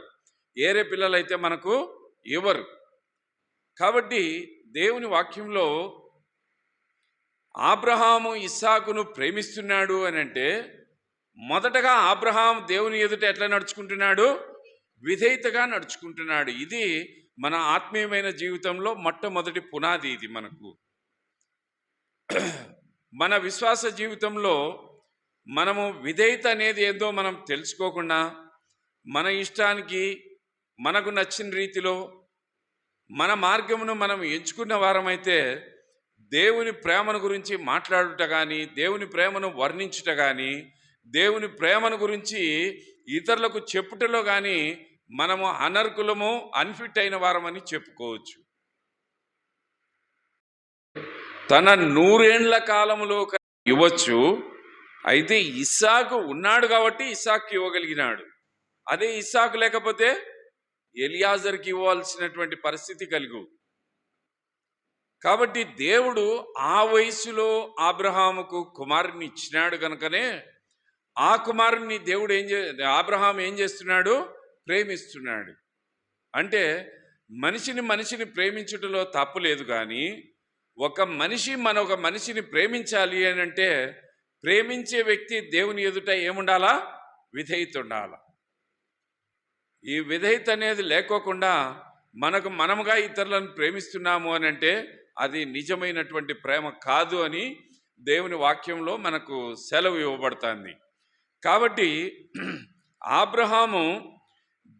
[SPEAKER 2] ఏరే పిల్లలైతే మనకు ఇవ్వరు. కాబట్టి దేవుని వాక్యంలో అబ్రహాము ఇస్సాకును ప్రేమిస్తున్నాడు అని అంటే, మొదటగా అబ్రహాం దేవుని ఎదుట ఎట్లా నడుచుకుంటున్నాడు? విధేయతగా నడుచుకుంటున్నాడు. ఇది మన ఆత్మీయమైన జీవితంలో మొట్టమొదటి పునాది. ఇది మనకు మన విశ్వాస జీవితంలో మనము విధేయత అనేది ఏదో మనం తెలుసుకోకుండా మన ఇష్టానికి మనకు నచ్చిన రీతిలో మన మార్గమును మనం ఎంచుకున్న వారమైతే దేవుని ప్రేమను గురించి మాట్లాడుట కానీ, దేవుని ప్రేమను వర్ణించుట కానీ, దేవుని ప్రేమను గురించి ఇతరులకు చెప్పుటలో కానీ మనము అనర్కులము, అన్ఫిట్ అయిన వారమని చెప్పుకోవచ్చు. తన 100 ఏండ్ల కాలములో ఇవ్వచ్చు. అయితే ఇస్సాకు ఉన్నాడు కాబట్టి ఇస్సాకు ఇవ్వగలిగినాడు. అదే ఇస్సాకు లేకపోతే ఎలియాజర్కి ఇవ్వాల్సినటువంటి పరిస్థితి కలిగు. కాబట్టి దేవుడు ఆ వయసులో అబ్రహాముకు కుమారుని ఇచ్చినాడు కనుకనే ఆ కుమారుని దేవుడు అబ్రహాం ఏం చేస్తున్నాడు? ప్రేమిస్తున్నాడు. అంటే మనిషిని ప్రేమించుటలో తప్పు లేదు, కానీ ఒక మనిషిని ప్రేమించాలి అని అంటే ప్రేమించే వ్యక్తి దేవుని ఎదుట ఏముండాలా? విధేయత ఉండాలా. ఈ విధేయత అనేది లేకోకుండా మనముగా ఇతరులను ప్రేమిస్తున్నాము అని అంటే అది నిజమైనటువంటి ప్రేమ కాదు అని దేవుని వాక్యంలో మనకు సెలవు ఇవ్వబడుతుంది. కాబట్టి అబ్రహాము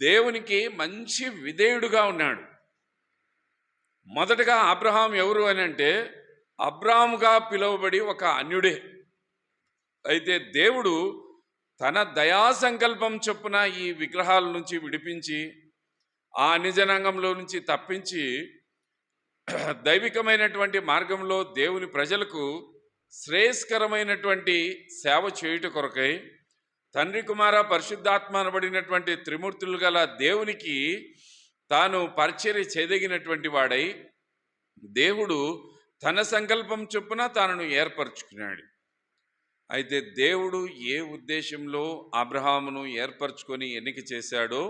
[SPEAKER 2] దేవునికి మంచి విధేయుడుగా ఉన్నాడు. మొదటగా అబ్రహాం ఎవరు అని అంటే అబ్రాముగా పిలువబడి ఒక అన్యుడే. అయితే దేవుడు తన దయా సంకల్పం చొప్పున ఈ విగ్రహాల నుంచి విడిపించి ఆ నిజనాంగంలో నుంచి తప్పించి దైవికమైనటువంటి మార్గంలో దేవుని ప్రజలకు శ్రేయస్కరమైనటువంటి సేవ చేయుట కొరకై తండ్రి కుమార పరిశుద్ధాత్మ అనబడినటువంటి త్రిమూర్తులు గల దేవునికి తాను పరిచర్య చేయదగినటువంటి వాడై దేవుడు తన సంకల్పం చొప్పున తాను ఏర్పరచుకున్నాడు. అయితే దేవుడు ఏ ఉద్దేశంలో అబ్రహామును ఏర్పరచుకొని ఎన్నిక చేశాడో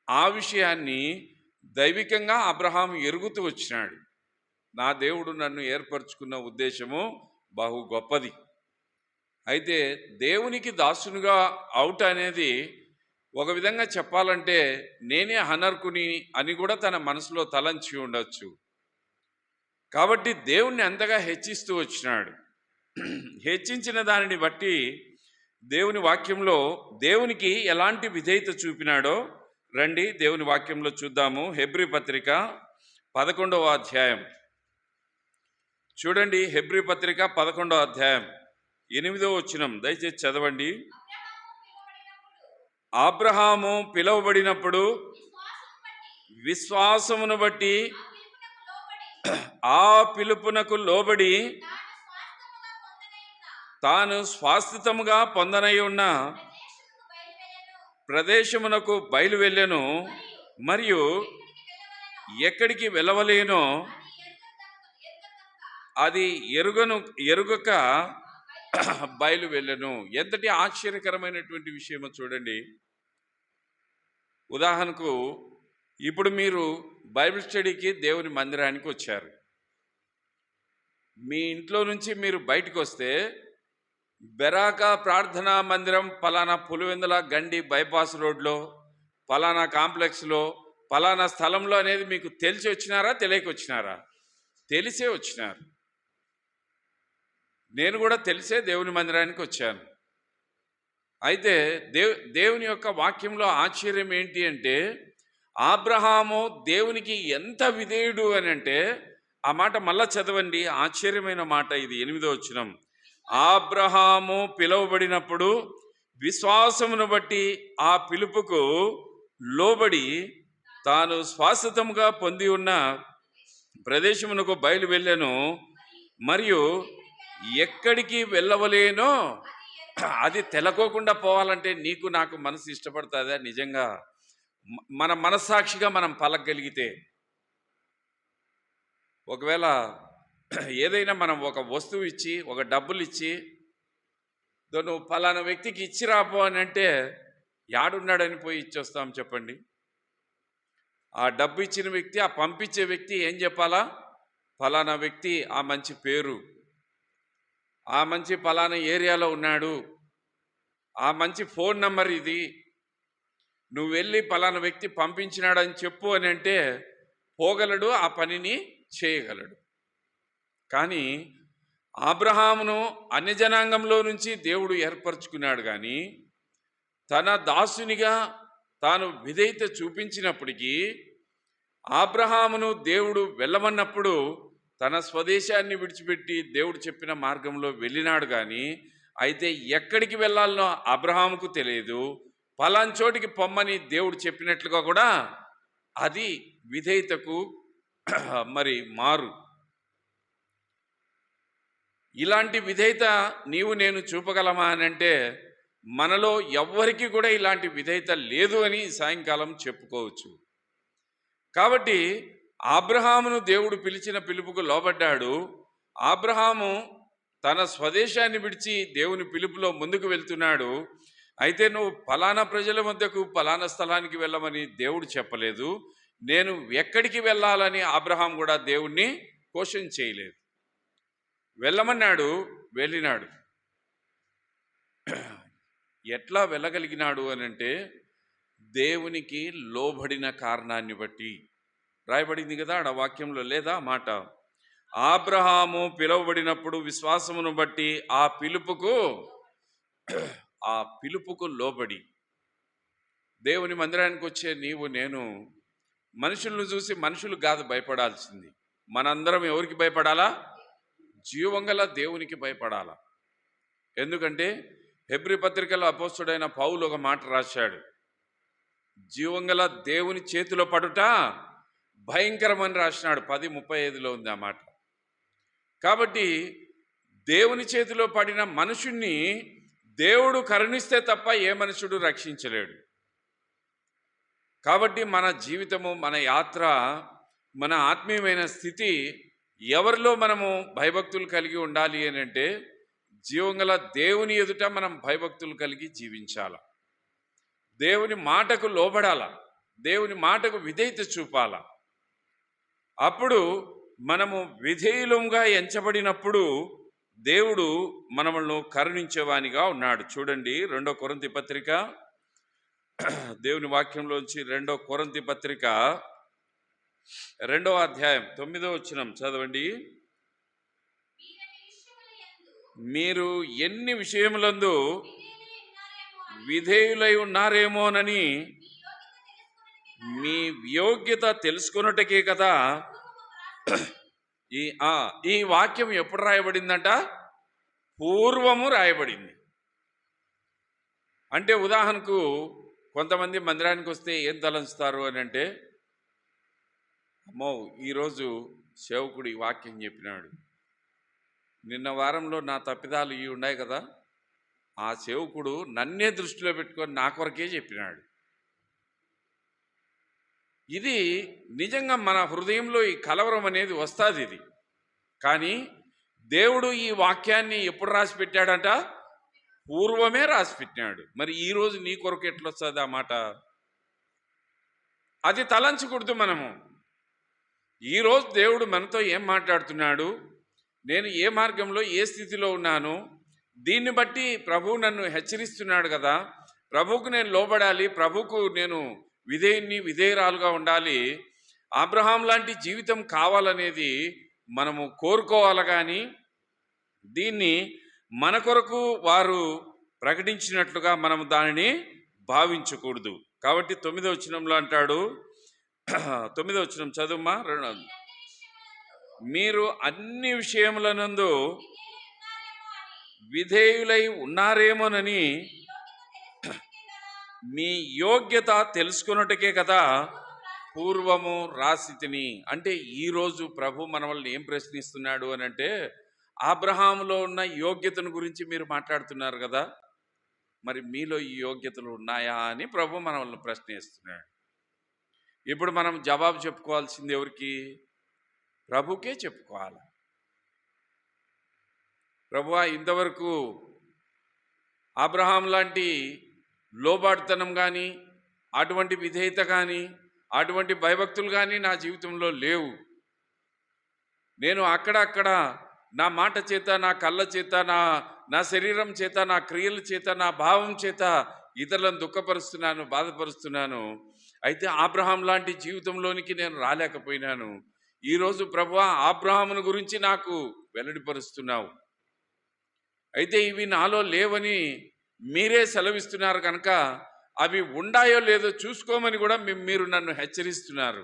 [SPEAKER 2] ఆ విషయాన్ని దైవికంగా అబ్రహాము ఎరుగుతూ వచ్చినాడు. నా దేవుడు నన్ను ఏర్పరచుకున్న ఉద్దేశము బహు గొప్పది. అయితే దేవునికి దాసునిగా అవుట్ అనేది ఒక విధంగా చెప్పాలంటే నేనే అనర్కుని అని కూడా తన మనసులో తలంచి ఉండొచ్చు. కాబట్టి దేవుణ్ణి అంతగా హెచ్చిస్తూ వచ్చినాడు. హెచ్చించిన దానిని బట్టి దేవుని వాక్యంలో దేవునికి ఎలాంటి విధేయత చూపినాడో రండి దేవుని వాక్యంలో చూద్దాము. హెబ్రీ పత్రిక 11వ అధ్యాయం చూడండి. హెబ్రీ పత్రిక 11వ అధ్యాయం 8వ వచనం దయచేసి చదవండి. అబ్రహాము పిలువబడినప్పుడు విశ్వాసమును బట్టి ఆ పిలుపునకు లోబడి తాను స్వాస్థితముగా పొందనై ఉన్న ప్రదేశమునకు బయలు వెళ్ళెను, మరియు ఎక్కడికి వెళ్ళవలేనో అది ఎరుగక బయలు వెళ్ళెను. ఎంతటి ఆశ్చర్యకరమైనటువంటి విషయమో చూడండి. ఉదాహరణకు ఇప్పుడు మీరు బైబిల్ స్టడీకి దేవుని మందిరానికి వచ్చారు. మీ ఇంట్లో నుంచి మీరు బయటకు వస్తే బెరాకా ప్రార్థనా మందిరం పలానా పులివెందుల గండి బైపాస్ రోడ్లో పలానా కాంప్లెక్స్లో పలానా స్థలంలో అనేది మీకు తెలిసి వచ్చినారా తెలియక వచ్చినారా? తెలిసే వచ్చినారు. నేను కూడా తెలిసే దేవుని మందిరానికి వచ్చాను. అయితే దేవుని యొక్క వాక్యంలో ఆశ్చర్యం ఏంటి అంటే అబ్రహాము దేవునికి ఎంత విధేయుడు అని అంటే ఆ మాట మళ్ళా చదవండి. ఆశ్చర్యమైన మాట ఇది. 8వ వచనం. అబ్రహాము పిలువబడినప్పుడు విశ్వాసమును బట్టి ఆ పిలుపుకు లోబడి తాను శాశ్వతముగా పొంది ఉన్న ప్రదేశమునకు బయలు వెళ్ళెను, మరియు ఎక్కడికి వెళ్ళవలేనో అది తెలకోకుండా పోవాలంటే నీకు నాకు మనసు ఇష్టపడుతుందా? నిజంగా మన మనస్సాక్షిగా మనం పలకగలిగితే, ఒకవేళ ఏదైనా మనం ఒక వస్తువు ఇచ్చి ఒక డబ్బులు ఇచ్చి నువ్వు పలానా వ్యక్తికి ఇచ్చి రాపో అని అంటే యాడున్నాడని పోయి ఇచ్చొస్తాం చెప్పండి. ఆ డబ్బు ఇచ్చిన వ్యక్తి, ఆ పంపించే వ్యక్తి ఏం చెప్పాలా? ఫలానా వ్యక్తి, ఆ మంచి పేరు, ఆ మంచి ఫలానా ఏరియాలో ఉన్నాడు, ఆ మంచి ఫోన్ నంబర్ ఇది, నువ్వు వెళ్ళి ఫలానా వ్యక్తి పంపించినాడని చెప్పు అని అంటే పోగలడు, ఆ పనిని చేయగలడు. కానీ అబ్రహామును అన్యజనాంగంలో నుంచి దేవుడు ఏర్పరచుకున్నాడు. కానీ తన దాసునిగా తాను విధేయత చూపించినప్పటికీ అబ్రహామును దేవుడు వెళ్ళమన్నప్పుడు తన స్వదేశాన్ని విడిచిపెట్టి దేవుడు చెప్పిన మార్గంలో వెళ్ళినాడు. కానీ అయితే ఎక్కడికి వెళ్ళాలనో అబ్రహాముకు తెలియదు. పలాంచోటికి పొమ్మని దేవుడు చెప్పినట్లుగా కూడా అది విధేయతకు మరి మారు. ఇలాంటి విధేయత నీవు నేను చూపగలమా అని అంటే మనలో ఎవ్వరికి కూడా ఇలాంటి విధేయత లేదు అని సాయంకాలం చెప్పుకోవచ్చు. కాబట్టి అబ్రహామును దేవుడు పిలిచిన పిలుపుకు లోబడ్డాడు. అబ్రహాము తన స్వదేశాన్ని విడిచి దేవుని పిలుపులో ముందుకు వెళ్తున్నాడు. అయితే నువ్వు ఫలానా ప్రజల మధ్యకు ఫలానా స్థలానికి వెళ్ళమని దేవుడు చెప్పలేదు. నేను ఎక్కడికి వెళ్ళాలని అబ్రహాం కూడా దేవుణ్ణి క్వశ్చన్ చేయలేదు. వెళ్ళమన్నాడు, వెళ్ళినాడు. ఎట్లా వెళ్ళగలిగినాడు అని అంటే దేవునికి లోబడిన కారణాన్ని బట్టి. రాయబడింది కదా ఆడ వాక్యంలో, లేదా మాట? అబ్రహాము పిలువబడినప్పుడు విశ్వాసమును బట్టి ఆ పిలుపుకు లోబడి. దేవుని మందిరానికి వచ్చే నీవు నేను మనుషులను చూసి మనుషులు కాదు భయపడాల్సింది. మనందరం ఎవరికి భయపడాలా? జీవంగల దేవునికి భయపడాలా. ఎందుకంటే హెబ్రీ పత్రికలో అపోస్తుడైన పౌలు ఒక మాట రాశాడు, జీవంగల దేవుని చేతిలో పడుట భయంకరమని రాసినాడు. 10:35లో ఉంది ఆ మాట. కాబట్టి దేవుని చేతిలో పడిన మనుషుణ్ణి దేవుడు కరుణిస్తే తప్ప ఏ మనుషుడు రక్షించలేడు. కాబట్టి మన జీవితము, మన యాత్ర, మన ఆత్మీయమైన స్థితి ఎవరిలో మనము భయభక్తులు కలిగి ఉండాలి అని అంటే జీవంగల దేవుని ఎదుట మనం భయభక్తులు కలిగి జీవించాల. దేవుని మాటకు లోబడాల, దేవుని మాటకు విధేయత చూపాల. అప్పుడు మనము విధేయులంగా ఎంచబడినప్పుడు దేవుడు మనల్ని కరుణించేవానిగా ఉన్నాడు. చూడండి 2 కొరింథీ పత్రిక, దేవుని వాక్యంలోంచి 2 కొరింథీ పత్రిక 2వ అధ్యాయం 9వ వచనం చదవండి. మీరు ఎన్ని విషయములందు విధేయులై ఉన్నారేమోనని మీ యోగ్యత తెలుసుకొనుటకే కదా. ఈ వాక్యం ఎప్పుడు రాయబడిందంట? పూర్వము రాయబడింది. అంటే ఉదాహరణకు కొంతమంది మందిరానికి వస్తే ఏం తలంచుతారు అని అంటే, అమ్మో ఈరోజు సేవకుడు ఈ వాక్యం చెప్పినాడు, నిన్న వారంలో నా తప్పిదాలు ఇవి ఉన్నాయి కదా, ఆ సేవకుడు నన్నే దృష్టిలో పెట్టుకొని నా కొరకే చెప్పినాడు. ఇది నిజంగా మన హృదయంలో ఈ కలవరం అనేది వస్తుంది. ఇది కానీ దేవుడు ఈ వాక్యాన్ని ఎప్పుడు రాసి పెట్టాడంట? పూర్వమే రాసి పెట్టినాడు. మరి ఈరోజు నీ కొరకు ఎట్లా వస్తుంది ఆ మాట? అది తలంచకూడదు. మనము ఈరోజు దేవుడు మనతో ఏం మాట్లాడుతున్నాడు, నేను ఏ మార్గంలో ఏ స్థితిలో ఉన్నాను, దీన్ని బట్టి ప్రభువు నన్ను హెచ్చరిస్తున్నాడు కదా, ప్రభువుకు నేను లోబడాలి, ప్రభువుకు నేను విధేయురాలుగా ఉండాలి, అబ్రహాం లాంటి జీవితం కావాలనేది మనము కోరుకోవాలి. కానీ దీన్ని మన కొరకు వారు ప్రకటించినట్లుగా మనము దానిని భావించకూడదు. కాబట్టి 9వ వచనంలో అంటాడు, 9వ వచనం చదువుమా. మీరు అన్ని విషయములనందు విధేయులై ఉన్నారేమోనని మీ యోగ్యత తెలుసుకొనుటకే కదా పూర్వము రాసి తిని. అంటే ఈరోజు ప్రభు మన వల్ల ఏం ప్రశ్నిస్తున్నాడు అని అంటే, అబ్రహాములో ఉన్న యోగ్యతను గురించి మీరు మాట్లాడుతున్నారు కదా, మరి మీలో ఈ యోగ్యతలు ఉన్నాయా అని ప్రభు మన వల్ల ప్రశ్నిస్తున్నాడు. ఇప్పుడు మనం జవాబు చెప్పుకోవాల్సింది ఎవరికి? ప్రభుకే చెప్పుకోవాలి. ప్రభువా, ఇంతవరకు అబ్రహాం లాంటి లోబాటుతనం కానీ, అటువంటి విధేయత కానీ, అటువంటి భయభక్తులు కానీ నా జీవితంలో లేవు. నేను అక్కడక్కడ నా మాట చేత, నా కళ్ళ చేత, నా శరీరం చేత, నా క్రియల చేత, నా భావం చేత ఇతరులను దుఃఖపరుస్తున్నాను, బాధపరుస్తున్నాను. అయితే అబ్రహాం లాంటి జీవితంలోనికి నేను రాలేకపోయినాను. ఈరోజు ప్రభువా, అబ్రహామును గురించి నాకు వెల్లడిపరుస్తున్నావు. అయితే ఇవి నాలో లేవని మీరే సెలవిస్తున్నారు కనుక అవి ఉండాయో లేదో చూసుకోమని కూడా మీరు నన్ను హెచ్చరిస్తున్నారు.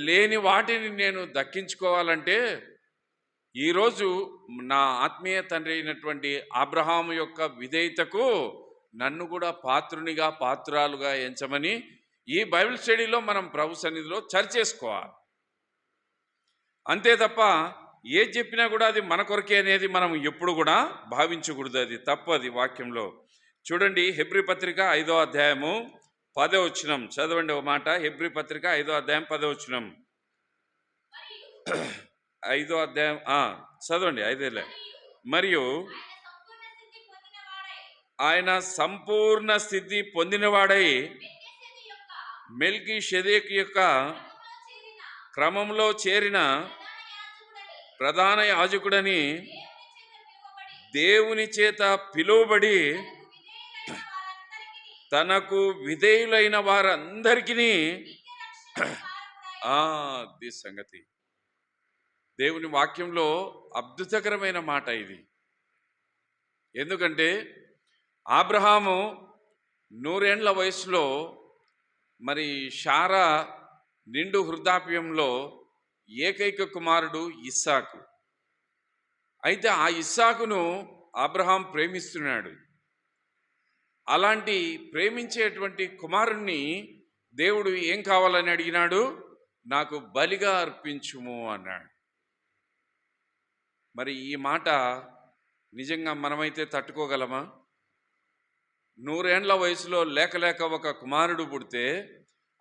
[SPEAKER 2] లేని వాటిని నేను దక్కించుకోవాలంటే ఈరోజు నా ఆత్మీయ తండ్రి అయినటువంటి అబ్రహాము యొక్క విధేయతకు నన్ను కూడా పాత్రునిగా, పాత్రాలుగా ఎంచమని ఈ బైబిల్ స్టడీలో మనం ప్రభు సన్నిధిలో చర్చేసుకోవాలి. అంతే తప్ప ఏది చెప్పినా కూడా అది మన కొరకే అనేది మనం ఎప్పుడు కూడా భావించకూడదు. అది తప్పు. అది వాక్యంలో చూడండి. హెబ్రీ పత్రిక 5వ అధ్యాయము 10వ వచనం చదవండి ఒక మాట. హెబ్రీ పత్రిక 5వ అధ్యాయం 10వ వచనం. 5వ అధ్యాయం చదవండి. 5 మరియు ఆయన సంపూర్ణ స్థితి పొందినవాడై మెల్కీషెదెకు యొక్క క్రమంలో చేరిన ప్రధాన యాజకుడని దేవుని చేత పిలువబడి తనకు విధేయులైన వారందరికీ అది సంగతి. దేవుని వాక్యంలో అద్భుతకరమైన మాట ఇది. ఎందుకంటే అబ్రహాము 100 ఏండ్ల వయసులో, మరి శారా నిండు వృద్ధాప్యంలో ఏకైక కుమారుడు ఇస్సాకు. అయితే ఆ ఇస్సాకును అబ్రహాం ప్రేమిస్తున్నాడు. అలాంటి ప్రేమించేటువంటి కుమారుణ్ణి దేవుడు ఏం కావాలని అడిగినాడు? నాకు బలిగా అర్పించుము అన్నాడు. మరి ఈ మాట నిజంగా మనమైతే తట్టుకోగలమా? 100 ఏండ్ల వయసులో లేక ఒక కుమారుడు పుడితే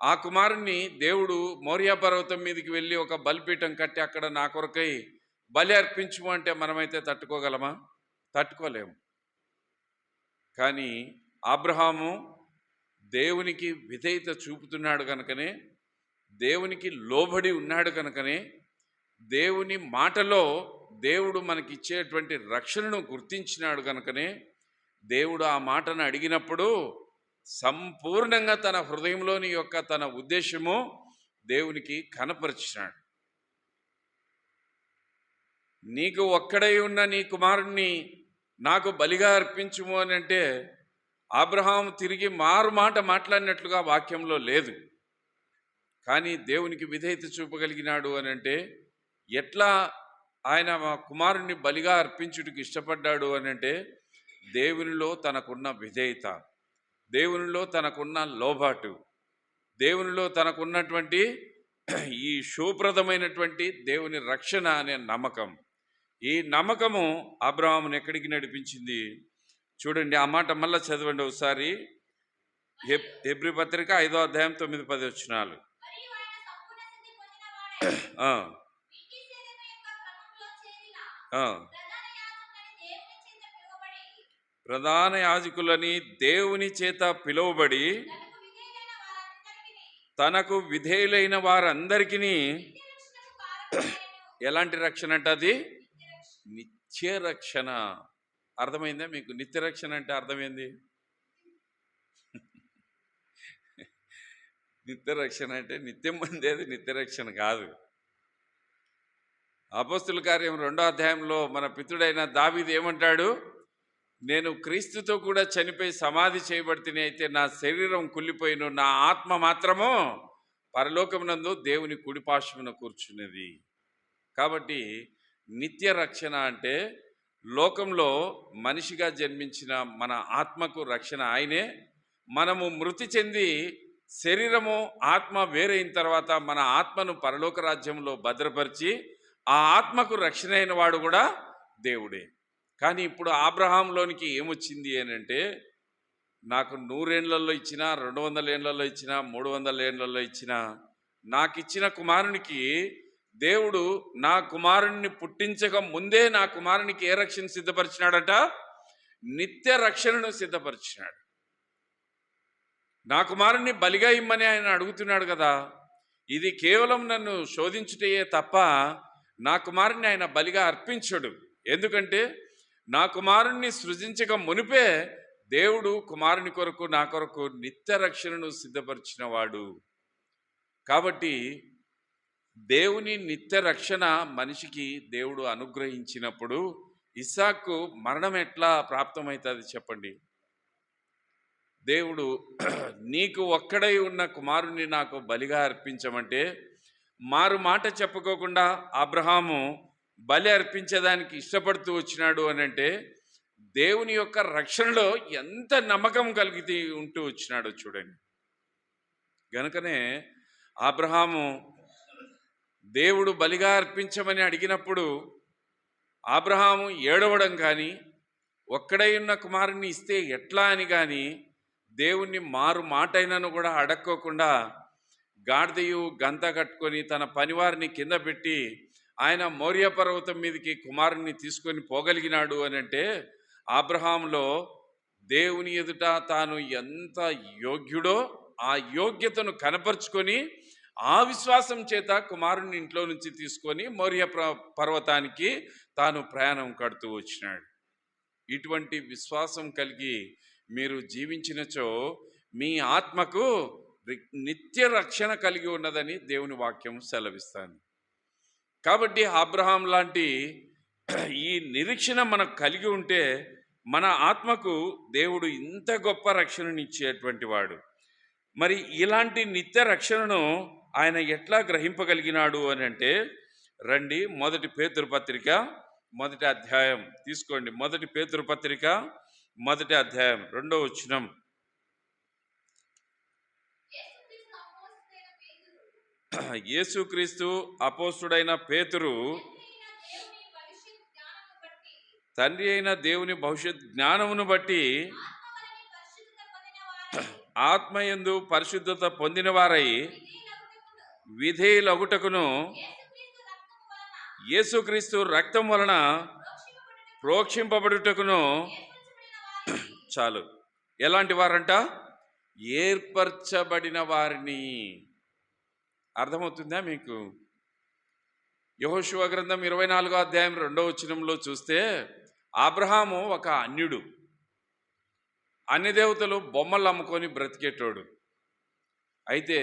[SPEAKER 2] ఆ కుమారుణ్ణి దేవుడు మోరియా పర్వతం మీదకి వెళ్ళి ఒక బలిపీఠం కట్టి అక్కడ నా కొరకై బలి అర్పించుము అంటే మనమైతే తట్టుకోగలమా? తట్టుకోలేము. కానీ అబ్రహాము దేవునికి విధేయత చూపుతున్నాడు కనుకనే, దేవునికి లోబడి ఉన్నాడు కనుకనే, దేవుని మాటలో దేవుడు మనకిచ్చేటువంటి రక్షణను గుర్తించినాడు కనుకనే దేవుడు ఆ మాటను అడిగినప్పుడు సంపూర్ణంగా తన హృదయంలోని యొక్క తన ఉద్దేశము దేవునికి కనపరిచినాడు. నీకు ఒక్కడై ఉన్న నీ కుమారుణ్ణి నాకు బలిగా అర్పించుము అని అంటే అబ్రహాము తిరిగి మారు మాట మాట్లాడినట్లుగా వాక్యంలో లేదు. కానీ దేవునికి విధేయత చూపగలిగినాడు అని అంటే ఎట్లా ఆయన మా కుమారుణ్ణి బలిగా అర్పించుటకు ఇష్టపడ్డాడు అని అంటే దేవునిలో తనకున్న విధేయత, దేవునిలో తనకున్న లోబాటు, దేవునిలో తనకున్నటువంటి ఈ శుభప్రదమైనటువంటి దేవుని రక్షణ అనే నమ్మకం. ఈ నమ్మకము అబ్రహామును ఎక్కడికి నడిపించింది చూడండి. ఆ మాట మళ్ళా చదవండి ఒకసారి. హెబ్రీ పత్రిక 5వ అధ్యాయం 9-10 వచనాలు. ప్రధాన యాజకులని దేవుని చేత పిలువబడి తనకు విధేయులైన వారందరికీ ఎలాంటి రక్షణ అంటే అది నిత్య రక్షణ. అర్థమైందా మీకు? నిత్య రక్షణ అంటే అర్థమైంది. నిత్య రక్షణ అంటే నిత్యం పొందేది నిత్య రక్షణ కాదు. అపోస్తుల కార్యం 2వ అధ్యాయంలో మన పితృడైన దావీదు ఏమంటాడు? నేను క్రీస్తుతో కూడా చనిపోయి సమాధి చేయబడితేనే, అయితే నా శరీరం కుళ్ళిపోయిను, నా ఆత్మ మాత్రము పరలోకమునందు దేవుని కుడిపార్శ్వమున కూర్చున్నది. కాబట్టి నిత్య రక్షణ అంటే లోకంలో మనిషిగా జన్మించిన మన ఆత్మకు రక్షణ ఆయనే. మనము మృతి చెంది శరీరము ఆత్మ వేరైన తర్వాత మన ఆత్మను పరలోక రాజ్యంలో భద్రపరిచి ఆ ఆత్మకు రక్షణ అయిన వాడు కూడా దేవుడే. కానీ ఇప్పుడు అబ్రహాంలోనికి ఏమొచ్చింది అని అంటే, నాకు 100 ఏండ్లలో ఇచ్చినా, 200 ఏండ్లలో ఇచ్చినా, 300 ఏండ్లలో ఇచ్చినా, నాకు ఇచ్చిన కుమారునికి దేవుడు నా కుమారుణ్ణి పుట్టించక ముందే నా కుమారునికి ఏ రక్షణ సిద్ధపరిచినాడట? నిత్య రక్షణను సిద్ధపరిచినాడు. నా కుమారుణ్ణి బలిగా ఇమ్మని ఆయన అడుగుతున్నాడు కదా. ఇది కేవలం నన్ను శోధించుటయే తప్ప నా కుమారుణ్ణి ఆయన బలిగా అర్పించడు. ఎందుకంటే నా కుమారుణ్ణి సృజించక మునిపే దేవుడు కుమారుని కొరకు, నా కొరకు నిత్య రక్షణను సిద్ధపరిచిన వాడు. కాబట్టి దేవుని నిత్య రక్షణ మనిషికి దేవుడు అనుగ్రహించినప్పుడు ఇస్సాకు మరణం ఎట్లా ప్రాప్తమవుతుంది చెప్పండి? దేవుడు నీకు ఒక్కడై ఉన్న కుమారుణ్ణి నాకు బలిగా అర్పించమంటే మారు మాట చెప్పుకోకుండా అబ్రహాము బలి అర్పించేదానికి ఇష్టపడుతూ వచ్చినాడు అని అంటే దేవుని యొక్క రక్షణలో ఎంత నమ్మకం కలిగి ఉంటూ వచ్చినాడో చూడండి. గనుకనే అబ్రహాము దేవుడు బలిగా అర్పించమని అడిగినప్పుడు అబ్రహాము ఏడవడం కానీ, ఒక్కడై ఉన్న కుమారుని ఇస్తే ఎట్లా అని కానీ దేవుణ్ణి మారు మాటైనను కూడా అడక్కోకుండా గాడిదయు గంత కట్టుకొని తన పనివారిని కింద పెట్టి ఆయన మోరియా పర్వతం మీదకి కుమారుని తీసుకొని పోగలిగినాడు అని అంటే అబ్రహాంలో దేవుని ఎదుట తాను ఎంత యోగ్యుడో ఆ యోగ్యతను కనపరుచుకొని ఆ విశ్వాసం చేత కుమారుని ఇంట్లో నుంచి తీసుకొని మోరియా పర్వతానికి తాను ప్రయాణం కడుతూ వచ్చినాడు. ఇటువంటి విశ్వాసం కలిగి మీరు జీవించినచో మీ ఆత్మకు నిత్య రక్షణ కలిగి ఉన్నదని దేవుని వాక్యం సెలవిస్తాను. కాబట్టి అబ్రహాం లాంటి ఈ నిరీక్షణ మనకు కలిగి ఉంటే మన ఆత్మకు దేవుడు ఇంత గొప్ప రక్షణను ఇచ్చేటువంటి వాడు. మరి ఇలాంటి నిత్య రక్షణను ఆయన ఎట్లా గ్రహింపగలిగినాడు అని అంటే రండి, 1 పేతురు పత్రిక 1వ అధ్యాయం తీసుకోండి. 1 పేతురు పత్రిక 1వ అధ్యాయం 2వ వచనం. యేసుక్రీస్తు అపోస్తుడైన పేతురు తండ్రి అయిన దేవుని భవిష్యత్ జ్ఞానమును బట్టి ఆత్మయందు పరిశుద్ధత పొందిన వారై విధేయులగుటకును యేసుక్రీస్తు రక్తం వలన ప్రోక్షింపబడుటకును. చాలు. ఎలాంటి వారంట? ఏర్పరచబడిన వారిని. అర్థమవుతుందా మీకు? యెహోషువ గ్రంథం 24వ అధ్యాయం 2వ వచనంలో చూస్తే అబ్రహాము ఒక అన్యుడు, అన్ని దేవతలు బొమ్మలు అమ్ముకొని బ్రతికేటోడు. అయితే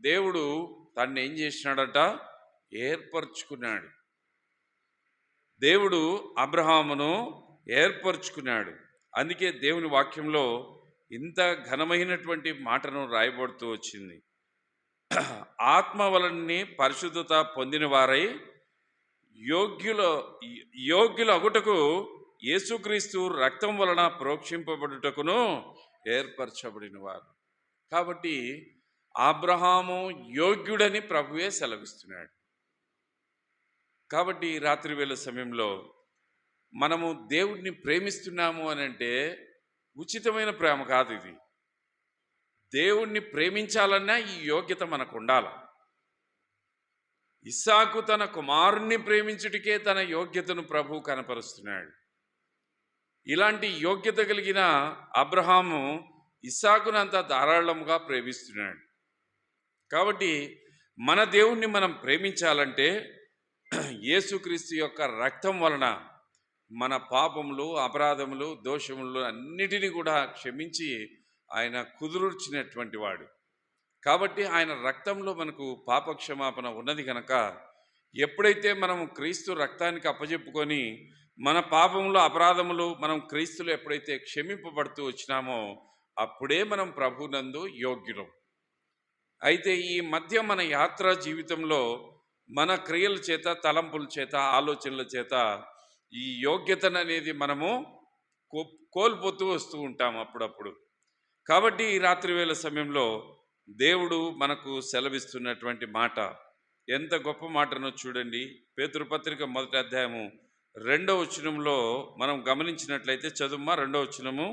[SPEAKER 2] దేవుడు తన్ని ఏం చేసినాడట? ఏర్పరచుకున్నాడు. దేవుడు అబ్రహామును ఏర్పరచుకున్నాడు. అందుకే దేవుని వాక్యంలో ఇంత ఘనమైనటువంటి మాటను రాయబడుతూ వచ్చింది. ఆత్మ వలనని పరిశుద్ధత పొందిన వారై యోగ్యుల అగుటకు యేసుక్రీస్తు రక్తం వలన ప్రోక్షింపబడుటకును ఏర్పరచబడిన వారు. కాబట్టి అబ్రహాము యోగ్యుడని ప్రభువే సెలవిస్తున్నాడు. కాబట్టి రాత్రి వేళ సమయంలో మనము దేవుడిని ప్రేమిస్తున్నాము అని అంటే ఉచితమైన ప్రేమ కాదు ఇది. దేవుణ్ణి ప్రేమించాలన్నా ఈ యోగ్యత మనకు ఉండాలి. ఇస్సాకు తన కుమారుణ్ణి ప్రేమించుటకే తన యోగ్యతను ప్రభువు కనపరుస్తున్నాడు. ఇలాంటి యోగ్యత కలిగిన అబ్రహాము ఇస్సాకును అంత ధారాళంగా ప్రేమిస్తున్నాడు. కాబట్టి మన దేవుణ్ణి మనం ప్రేమించాలంటే యేసుక్రీస్తు యొక్క రక్తం వలన మన పాపములు, అపరాధములు, దోషములు అన్నిటినీ కూడా క్షమించి ఆయన కుదుర్చినటువంటి వాడు. కాబట్టి ఆయన రక్తంలో మనకు పాపక్షమాపణ ఉన్నది కనుక ఎప్పుడైతే మనం క్రీస్తు రక్తానికి అప్పజెప్పుకొని మన పాపములు, అపరాధములు మనం క్రీస్తులో ఎప్పుడైతే క్షమింపబడుతూ వచ్చినామో అప్పుడే మనం ప్రభునందు యోగ్యులం. అయితే ఈ మధ్య మన యాత్రా జీవితంలో మన క్రియల చేత, తలంపుల చేత, ఆలోచనల చేత ఈ యోగ్యతను అనేది మనము కోల్పోతూ వస్తూ ఉంటాం అప్పుడప్పుడు. కాబట్టి ఈ రాత్రి వేళ సమయంలో దేవుడు మనకు సెలవిస్తున్నటువంటి మాట ఎంత గొప్ప మాటనో చూడండి. పేతురు పత్రిక 1వ అధ్యాయము 2వ వచనంలో మనం గమనించినట్లయితే, చదువుమా 2వ వచనము.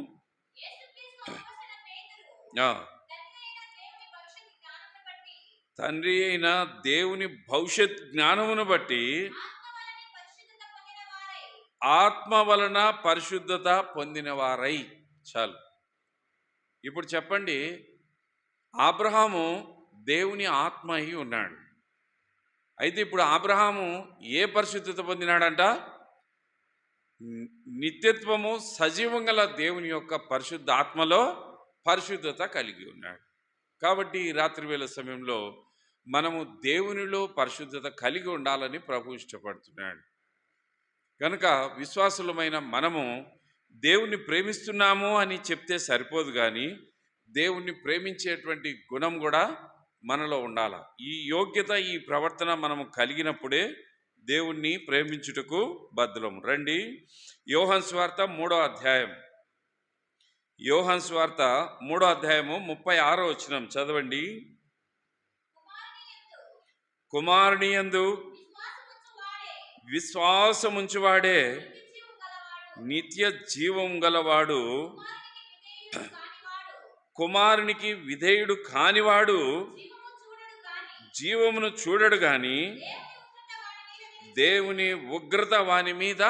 [SPEAKER 2] తండ్రి అయిన దేవుని భవిష్యత్ జ్ఞానమును బట్టి ఆత్మ వలన పరిశుద్ధత పొందిన వారై. చాలు. ఇప్పుడు చెప్పండి, అబ్రహాము దేవుని ఆత్మ అయి ఉన్నాడు. అయితే ఇప్పుడు అబ్రహాము ఏ పరిశుద్ధత పొందినాడంట? నిత్యత్వము, సజీవం గల దేవుని యొక్క పరిశుద్ధ ఆత్మలో పరిశుద్ధత కలిగి ఉన్నాడు. కాబట్టి రాత్రి వేళ సమయంలో మనము దేవునిలో పరిశుద్ధత కలిగి ఉండాలని ప్రభు ఇష్టపడుతున్నాడు. కనుక విశ్వాసులమైన మనము దేవుణ్ణి ప్రేమిస్తున్నాము అని చెప్తే సరిపోదు, కానీ దేవుణ్ణి ప్రేమించేటువంటి గుణం కూడా మనలో ఉండాలి. ఈ యోగ్యత, ఈ ప్రవర్తన మనము కలిగినప్పుడే దేవుణ్ణి ప్రేమించుటకు బద్ధులము. రండి, యోహాను సువార్త 3వ అధ్యాయం. యోహాను సువార్త 3వ అధ్యాయము 36వ వచనం చదవండి. కుమారుని యందు విశ్వాసముంచువాడే నిత్య జీవం గలవాడు, కుమారునికి విధేయుడు కానివాడు జీవమును చూడడు గాని దేవుని ఉగ్రత వాని మీద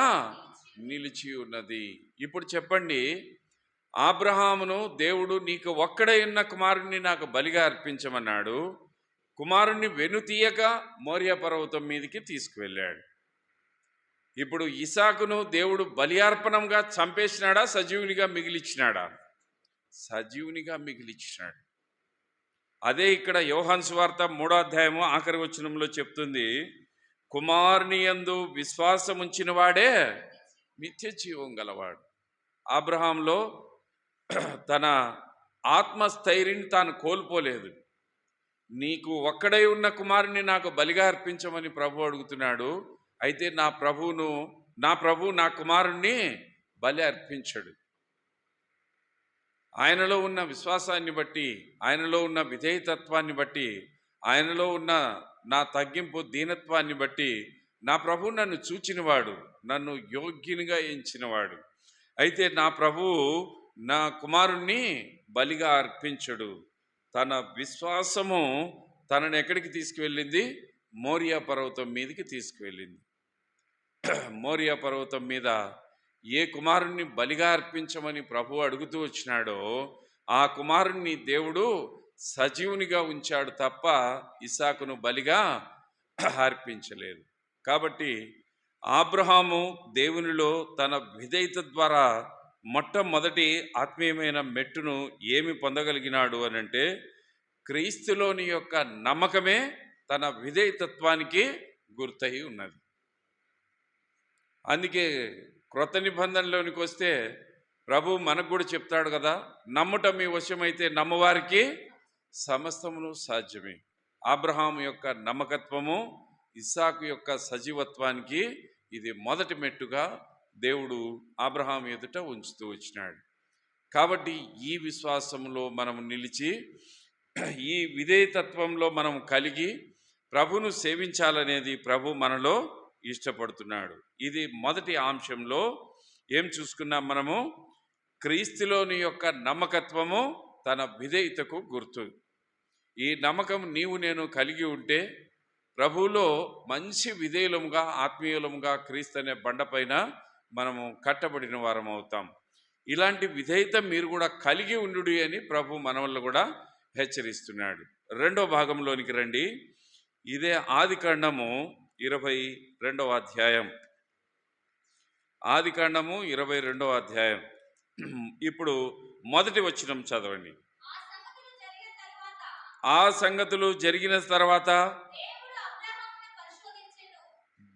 [SPEAKER 2] నిలిచి ఉన్నది. ఇప్పుడు చెప్పండి, అబ్రహామును దేవుడు నీకు ఒక్కడే ఉన్న కుమారుణ్ణి నాకు బలిగా అర్పించమన్నాడు. కుమారుణ్ణి వెనుతీయక మోరియా పర్వతం మీదకి తీసుకువెళ్ళాడు. ఇప్పుడు ఇసాకును దేవుడు బలియార్పణంగా చంపేసినాడా, సజీవునిగా మిగిలిచ్చినాడా? సజీవునిగా మిగిలిచ్చినాడు. అదే ఇక్కడ యోహాను సువార్త 3వ అధ్యాయము ఆఖరి వచనంలో చెప్తుంది, కుమారుని యందు విశ్వాసముంచిన వాడే నిత్య జీవం గలవాడు. అబ్రహాంలో తన ఆత్మస్థైర్యాన్ని తాను కోల్పోలేదు. నీకు ఒక్కడై ఉన్న కుమారుని నాకు బలిగా అర్పించమని ప్రభు అడుగుతున్నాడు. అయితే నా ప్రభు నా కుమారుణ్ణి బలి అర్పించడు. ఆయనలో ఉన్న విశ్వాసాన్ని బట్టి, ఆయనలో ఉన్న విధేయతత్వాన్ని బట్టి, ఆయనలో ఉన్న నా తగ్గింపు, దీనత్వాన్ని బట్టి నా ప్రభు నన్ను చూచినవాడు, నన్ను యోగ్యునిగా ఎంచినవాడు. అయితే నా ప్రభువు నా కుమారుణ్ణి బలిగా అర్పించడు. తన విశ్వాసము తనను ఎక్కడికి తీసుకువెళ్ళింది? మోరియా పర్వతం మీదకి తీసుకువెళ్ళింది. మోరియా పర్వతం మీద ఏ కుమారుణ్ణి బలిగా అర్పించమని ప్రభు అడుగుతూ వచ్చినాడో ఆ కుమారుణ్ణి దేవుడు సజీవునిగా ఉంచాడు తప్ప ఇస్సాకును బలిగా అర్పించలేదు. కాబట్టి అబ్రహాము దేవునిలో తన విధేయత ద్వారా మొట్టమొదటి ఆత్మీయమైన మెట్టును ఏమి పొందగలిగినాడు అని అంటే, క్రీస్తులోని యొక్క నమ్మకమే తన విధేయతత్వానికి గుర్తయి ఉన్నది. అందుకే క్రొత్త నిబంధనలోనికి వస్తే ప్రభు మనకు కూడా చెప్తాడు కదా, నమ్ముట మీ వశమైతే నమ్మవారికి సమస్తమును సాధ్యమే. అబ్రహాము యొక్క నమ్మకత్వము ఇస్సాకు యొక్క సజీవత్వానికి ఇది మొదటి మెట్టుగా దేవుడు అబ్రహాం ఎదుట ఉంచుతూ వచ్చినాడు. కాబట్టి ఈ విశ్వాసంలో మనము నిలిచి ఈ విధేయతత్వంలో మనం కలిగి ప్రభును సేవించాలనేది ప్రభు మనలో ఇష్టపడుతున్నాడు. ఇది మొదటి అంశంలో ఏం చూసుకున్నాం మనము? క్రీస్తులోని యొక్క నమ్మకత్వము తన విధేయతకు గుర్తు. ఈ నమ్మకం నీవు నేను కలిగి ఉంటే ప్రభువులో మంచి విధేయులముగా ఆత్మీయులముగా క్రీస్తు అనే బండపైన మనము కట్టబడిన వారం అవుతాం. ఇలాంటి విధేయత మీరు కూడా కలిగి ఉండు అని ప్రభు మన వల్ల కూడా హెచ్చరిస్తున్నాడు. రెండో భాగంలోనికి రండి. ఇదే ఆదికాండము 22వ అధ్యాయం. ఆదికాండము 22వ అధ్యాయం. ఇప్పుడు మొదటి వచనం చదవండి. ఆ సంగతులు జరిగిన తర్వాత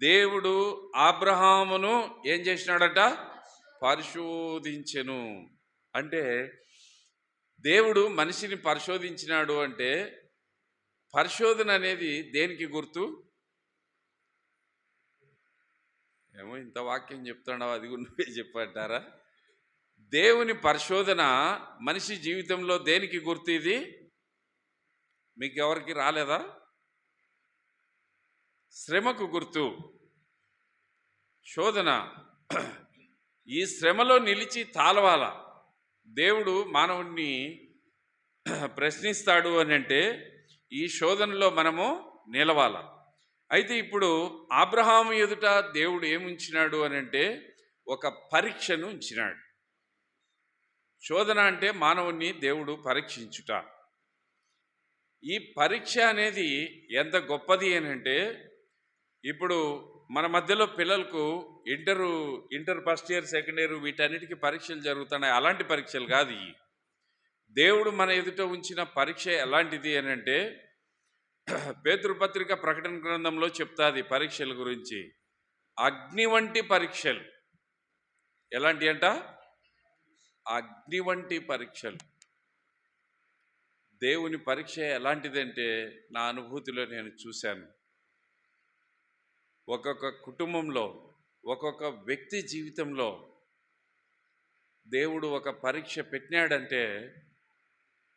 [SPEAKER 2] దేవుడు అబ్రహామును ఏం చేసినాడట? పరిశోధించెను. అంటే దేవుడు మనిషిని పరిశోధించినాడు అంటే పరిశోధన అనేది దేనికి గుర్తు? ఏమో ఇంత వాక్యం చెప్తున్నావు, అది నువ్వే చెప్పంటారా? దేవుని పరిశోధన మనిషి జీవితంలో దేనికి గుర్తు? ఇది మీకు ఎవరికి రాలేదా? శ్రమకు గుర్తు, శోధన. ఈ శ్రమలో నిలిచి తాళవాల. దేవుడు మానవుణ్ణి ప్రశ్నిస్తాడు అని అంటే ఈ శోధనలో మనము నిలవాల. అయితే ఇప్పుడు అబ్రహాము ఎదుట దేవుడు ఏముంచినాడు అని అంటే ఒక పరీక్షను ఉంచినాడు. శోధన అంటే మానవుణ్ణి దేవుడు పరీక్షించుట. ఈ పరీక్ష అనేది ఎంత గొప్పది అని అంటే, ఇప్పుడు మన మధ్యలో పిల్లలకు inter first year second year వీటన్నిటికీ పరీక్షలు జరుగుతున్నాయి. అలాంటి పరీక్షలు కాదు ఇవి. దేవుడు మన ఎదుట ఉంచిన పరీక్ష ఎలాంటిది అని అంటే, పేతురుపత్రిక ప్రకటన గ్రంథంలో చెప్తాది పరీక్షల గురించి. అగ్ని వంటి పరీక్షలు. ఎలాంటి అంట? అగ్ని వంటి పరీక్షలు. దేవుని పరీక్ష ఎలాంటిదంటే నా అనుభూతిలో నేను చూశాను. ఒక్కొక్క కుటుంబంలో ఒక్కొక్క వ్యక్తి జీవితంలో దేవుడు ఒక పరీక్ష పెట్టినాడంటే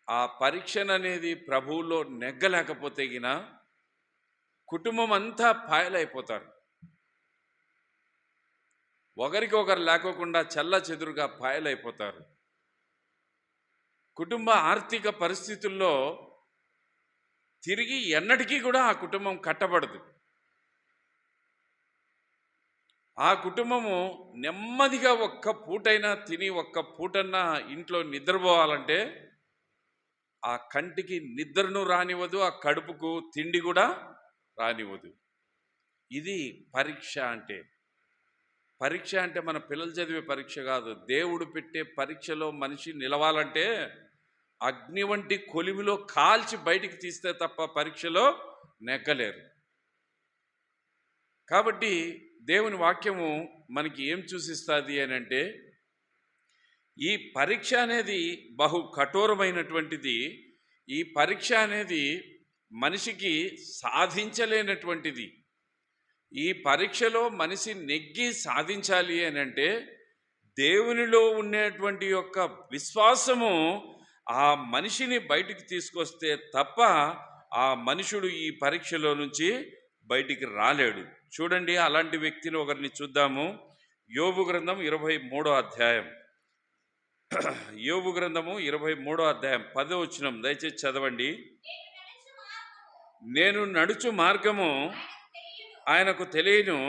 [SPEAKER 2] ఆ పరీక్షను అనేది ప్రభువులో నెగ్గలేకపోతే గిన కుటుంబం అంతా పాయలైపోతారు. ఒకరికి ఒకరు లేకోకుండా చల్ల చెదురుగా పాయలైపోతారు. కుటుంబ ఆర్థిక పరిస్థితుల్లో తిరిగి ఎన్నటికీ కూడా ఆ కుటుంబం కట్టబడదు. ఆ కుటుంబము నెమ్మదిగా ఒక్క పూటైనా తిని ఒక్క పూటన్నా ఇంట్లో నిద్రపోవాలంటే ఆ కంటికి నిద్రను రానివ్వదు, ఆ కడుపుకు తిండి కూడా రానివ్వదు. ఇది పరీక్ష అంటే. పరీక్ష అంటే మన పిల్లలు చదివే పరీక్ష కాదు. దేవుడు పెట్టే పరీక్షలో మనిషి నిలవాలంటే అగ్ని వంటి కొలిమిలో కాల్చి బయటికి తీస్తే తప్ప పరీక్షలో నెగ్గలేరు. కాబట్టి దేవుని వాక్యము మనకి ఏం సూచిస్తుంది అని అంటే, ఈ పరీక్ష అనేది బహు కఠోరమైనటువంటిది. ఈ పరీక్ష అనేది మనిషికి సాధించలేనటువంటిది. ఈ పరీక్షలో మనిషి నెగ్గి సాధించాలి అని అంటే దేవునిలో ఉండేటువంటి యొక్క విశ్వాసము ఆ మనిషిని బయటికి తీసుకొస్తే తప్ప ఆ మనుషుడు ఈ పరీక్షలో నుంచి బయటికి రాలేడు. చూడండి, అలాంటి వ్యక్తిని ఒకరిని చూద్దాము. యోబు గ్రంథం 23వ అధ్యాయం. యోబు గ్రంథము 23వ అధ్యాయం 10వ వచనం దయచేసి చదవండి. నేను నడుచు మార్గము ఆయనకు తెలియను,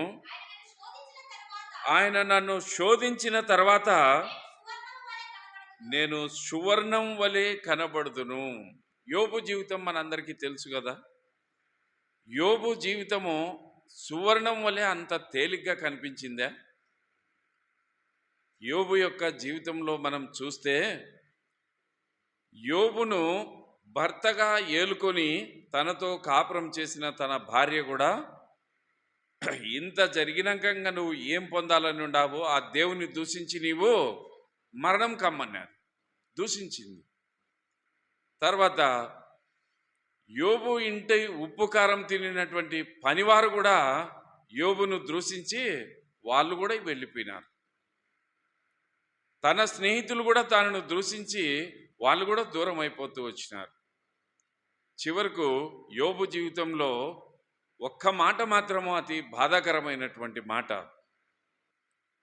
[SPEAKER 2] ఆయన నన్ను శోధించిన తర్వాత నేను సువర్ణం వలె కనబడుదును. యోబు జీవితం మనందరికీ తెలుసు కదా. యోబు జీవితము సువర్ణం వలె అంత తేలిగ్గా కనిపించిందా? యోబు యొక్క జీవితంలో మనం చూస్తే యోబును భర్తగా ఏలుకొని తనతో కాపురం చేసిన తన భార్య కూడా ఇంత జరిగినాక నువ్వు ఏం పొందాలని ఉండావో ఆ దేవుని దూషించి నీవు మరణం కమ్మన్నారు, దూషించింది. తర్వాత యోబు ఇంటి ఉప్పు కారం తినినటువంటి పనివారు కూడా యోబును దూషించి వాళ్ళు కూడా వెళ్ళిపోయినారు. తన స్నేహితులు కూడా తనను దూషించి వాళ్ళు కూడా దూరం అయిపోతూ వచ్చినారు. చివరకు యోబు జీవితంలో ఒక్క మాట మాత్రము అతి బాధాకరమైనటువంటి మాట.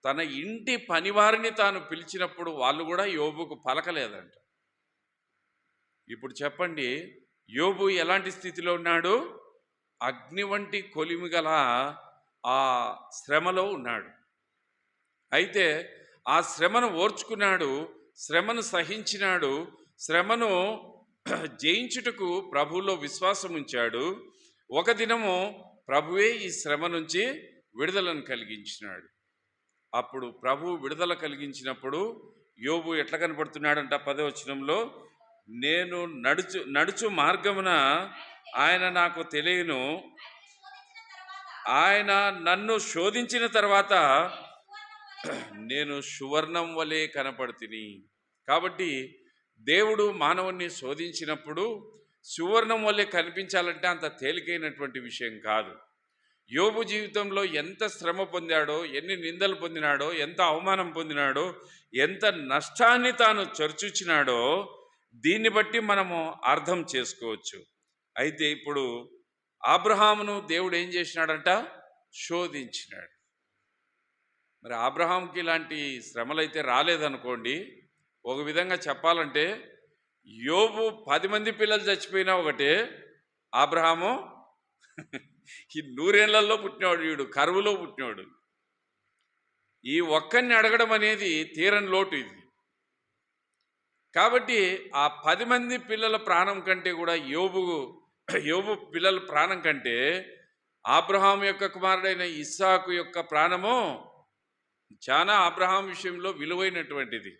[SPEAKER 2] తన ఇంటి పనివారిని తాను పిలిచినప్పుడు వాళ్ళు కూడా యోబుకు పలకలేదంట. ఇప్పుడు చెప్పండి, యోబు ఎలాంటి స్థితిలో ఉన్నాడు? అగ్ని వంటి కొలిమి గల ఆ శ్రమలో ఉన్నాడు. అయితే ఆ శ్రమను ఓర్చుకున్నాడు, శ్రమను సహించినాడు, శ్రమను జయించుటకు ప్రభువులో విశ్వాసం ఉంచాడు. ఒక దినము ప్రభువే ఈ శ్రమ నుంచి విడుదలను కలిగించినాడు. అప్పుడు ప్రభువు విడుదల కలిగించినప్పుడు యోబు ఎట్లా కనపడుతున్నాడంట? 10వ వచనంలో, నేను నడుచు మార్గమున ఆయన నాకు తెలియను, ఆయన నన్ను శోధించిన తర్వాత నేను సువర్ణం వలె కనపడుతిని. కాబట్టి దేవుడు మానవుణ్ణి శోధించినప్పుడు సువర్ణం వలె కనిపించాలంటే అంత తేలికైనటువంటి విషయం కాదు. యోబు జీవితంలో ఎంత శ్రమ పొందాడో, ఎన్ని నిందలు పొందినాడో, ఎంత అవమానం పొందినాడో, ఎంత నష్టాన్ని తాను చర్చించినాడో దీన్ని బట్టి మనము అర్థం చేసుకోవచ్చు. అయితే ఇప్పుడు అబ్రహామును దేవుడు ఏం చేసినాడంట? శోధించినాడు. మరి అబ్రహాంకి ఇలాంటి శ్రమలైతే రాలేదనుకోండి. ఒక విధంగా చెప్పాలంటే యోబు 10 మంది పిల్లలు చచ్చిపోయినా ఒకటే, అబ్రహాము ఈ 100 ఏళ్లలో పుట్టినవాడు, వీడు కరువులో పుట్టినవాడు. ఈ ఒక్కరిని అడగడం అనేది తీరని లోటు ఇది. కాబట్టి ఆ 10 మంది పిల్లల ప్రాణం కంటే కూడా యోబు పిల్లల ప్రాణం కంటే అబ్రహాం యొక్క కుమారుడైన ఇస్సాకు యొక్క ప్రాణము చాలా అబ్రహాం విషయంలో విలువైనటువంటిది.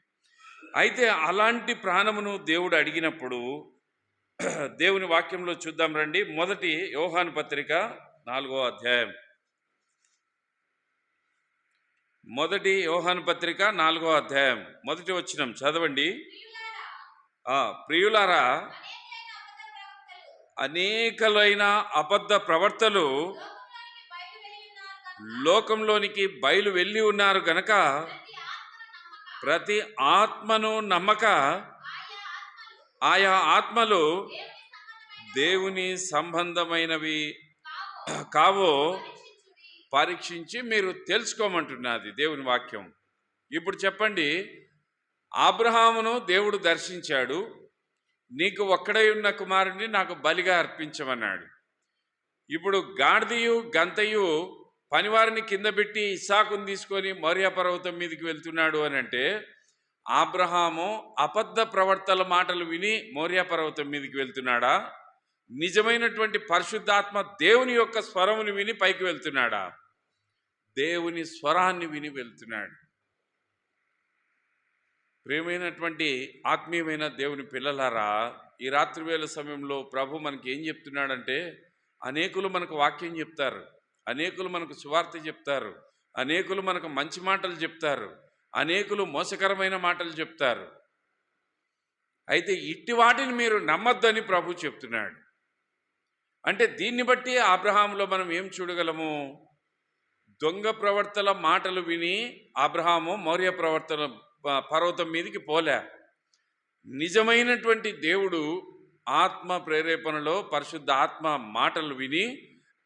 [SPEAKER 2] అయితే అలాంటి ప్రాణమును దేవుడు అడిగినప్పుడు దేవుని వాక్యంలో చూద్దాం రండి. మొదటి యోహాను పత్రిక 4వ అధ్యాయం. మొదటి యోహాను పత్రిక 4వ అధ్యాయం మొదటి వచనం చదవండి. ప్రియులారా, అనేకలైన అబద్ధ ప్రవర్తలు లోకంలోనికి బయలు వెళ్ళి ఉన్నారు గనక ప్రతి ఆత్మను నమ్మక ఆయా ఆత్మలు దేవుని సంబంధమైనవి కావో పరీక్షించి మీరు తెలుసుకోమంటున్నది దేవుని వాక్యం. ఇప్పుడు చెప్పండి, అబ్రహామును దేవుడు దర్శించాడు, నీకు ఒక్కడై ఉన్న కుమారుడిని నాకు బలిగా అర్పించమన్నాడు. ఇప్పుడు గాడిదయు గంతయు పనివారిని కింద పెట్టి ఇస్సాకుని తీసుకొని మోరియా పర్వతం మీదకి వెళ్తున్నాడు అని అంటే, అబ్రహాము అబద్ధ ప్రవర్తల మాటలు విని మోరియా పర్వతం మీదకి వెళ్తున్నాడా? నిజమైనటువంటి పరిశుద్ధాత్మ దేవుని యొక్క స్వరముని విని పైకి వెళ్తున్నాడా? దేవుని స్వరాన్ని విని వెళ్తున్నాడు. ప్రియమైనటువంటి ఆత్మీయమైన దేవుని పిల్లలారా, ఈ రాత్రివేళ సమయంలో ప్రభు మనకి ఏం చెప్తున్నాడంటే, అనేకులు మనకు వాక్యం చెప్తారు, అనేకులు మనకు సువార్త చెప్తారు, అనేకులు మనకు మంచి మాటలు చెప్తారు, అనేకులు మోసకరమైన మాటలు చెప్తారు. అయితే ఇట్టి వాటిని మీరు నమ్మొద్దని ప్రభు చెప్తున్నాడు. అంటే దీన్ని బట్టి అబ్రహాములో మనం ఏం చూడగలము? దొంగ ప్రవర్తన మాటలు విని అబ్రహాము మౌర్య పర్వతం మీదకి పోలే. నిజమైనటువంటి దేవుడు ఆత్మ ప్రేరేపణలో పరిశుద్ధ ఆత్మ మాటలు విని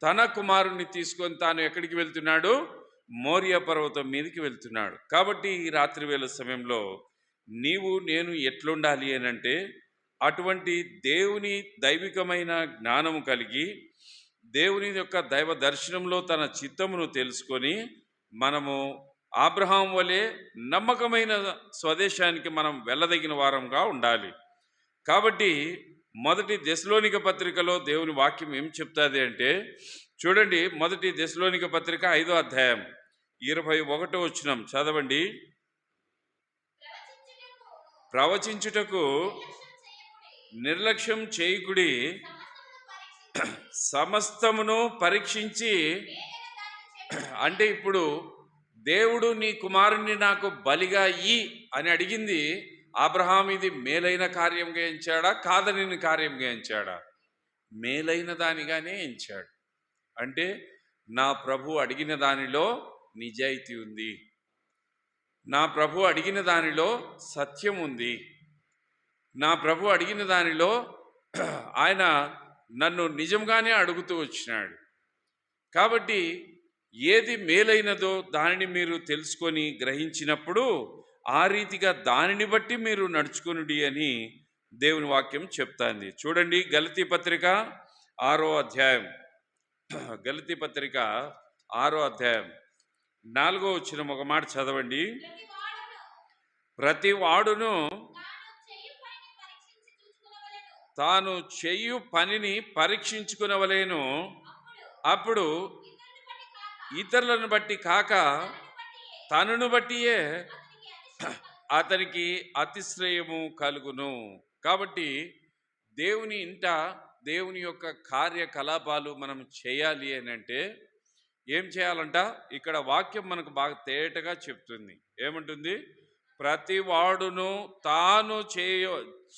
[SPEAKER 2] తన కుమారుణ్ణి తీసుకొని తాను ఎక్కడికి వెళ్తున్నాడు? మోర్య పర్వతం మీదకి వెళ్తున్నాడు. కాబట్టి ఈ రాత్రివేళ సమయంలో నీవు నేను ఎట్లుండాలి అని అంటే, అటువంటి దేవుని దైవికమైన జ్ఞానము కలిగి దేవుని యొక్క దైవ దర్శనంలో తన చిత్తమును తెలుసుకొని మనము అబ్రహాం వలె నమ్మకమైన స్వదేశానికి మనం వెళ్ళదగిన వారంగా ఉండాలి. కాబట్టి మొదటి దెస్సలోనిక పత్రికలో దేవుని వాక్యం ఏం చెప్తాది అంటే, చూడండి, మొదటి దెసలోనిక పత్రిక 5వ అధ్యాయం 21వ వచనం చదవండి. ప్రవచించుటకు నిర్లక్ష్యం చేయకుడి, సమస్తమును పరీక్షించి. అంటే ఇప్పుడు దేవుడు నీ కుమారుణ్ణి నాకు బలిగా ఇయ్యి అని అడిగింది అబ్రహాం. ఇది మేలైన కార్యంగా ఎంచాడా, కాదని కార్యంగా ఎంచాడా? మేలైన దానిగానే ఎంచాడు. అంటే నా ప్రభు అడిగిన దానిలో నిజాయితీ ఉంది, నా ప్రభు అడిగిన దానిలో సత్యం ఉంది, నా ప్రభు అడిగిన దానిలో ఆయన నన్ను నిజంగానే అడుగుతూ వచ్చినాడు. కాబట్టి ఏది మేలైనదో దానిని మీరు తెలుసుకొని గ్రహించినప్పుడు ఆ రీతిగా దానిని బట్టి మీరు నడుచుకొనుడి అని దేవుని వాక్యం చెప్తాంది. చూడండి, గలతీ పత్రిక 6వ అధ్యాయం, గలతీ పత్రిక 6వ అధ్యాయం 4వ వచనం ఒక మాట చదవండి. ప్రతి వాడును తాను చేయు పనిని పరీక్షించుకునవలేను, అప్పుడు ఇతరులను బట్టి కాక తనను బట్టియే అతనికి అతిశ్రయము కలుగును. కాబట్టి దేవుని ఇంట దేవుని యొక్క కార్యకలాపాలు మనం చేయాలి అని అంటే ఏం చేయాలంట? ఇక్కడ వాక్యం మనకు బాగా తేటగా చెప్తుంది. ఏమంటుంది? ప్రతి వాడును తాను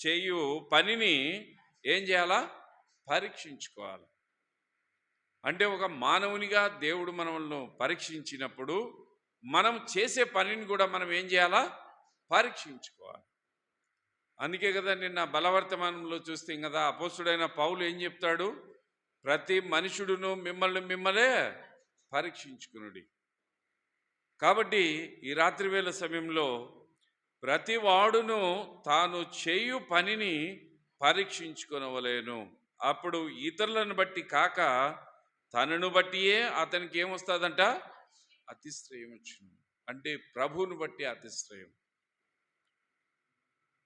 [SPEAKER 2] చేయు పనిని ఏం చేయాలా? పరీక్షించుకోవాలి. అంటే ఒక మానవునిగా దేవుడు మనల్ని పరీక్షించినప్పుడు మనం చేసే పనిని కూడా మనం ఏం చేయాలా? పరీక్షించుకోవాలి. అందుకే కదా నిన్న బలవర్తమానంలో చూస్తే కదా అపోస్తుడైన పౌలు ఏం చెప్తాడు? ప్రతి మనుషుడును మిమ్మల్నే పరీక్షించుకునుడి. కాబట్టి ఈ రాత్రివేళ సమయంలో ప్రతి వాడును తాను చేయు పనిని పరీక్షించుకొనవలేను, అప్పుడు ఇతరులను బట్టి కాక తనను బట్టియే అతనికి ఏమొస్తుందంట? అతిశ్రయం వచ్చును. అంటే ప్రభువును బట్టి అతిశ్రయం.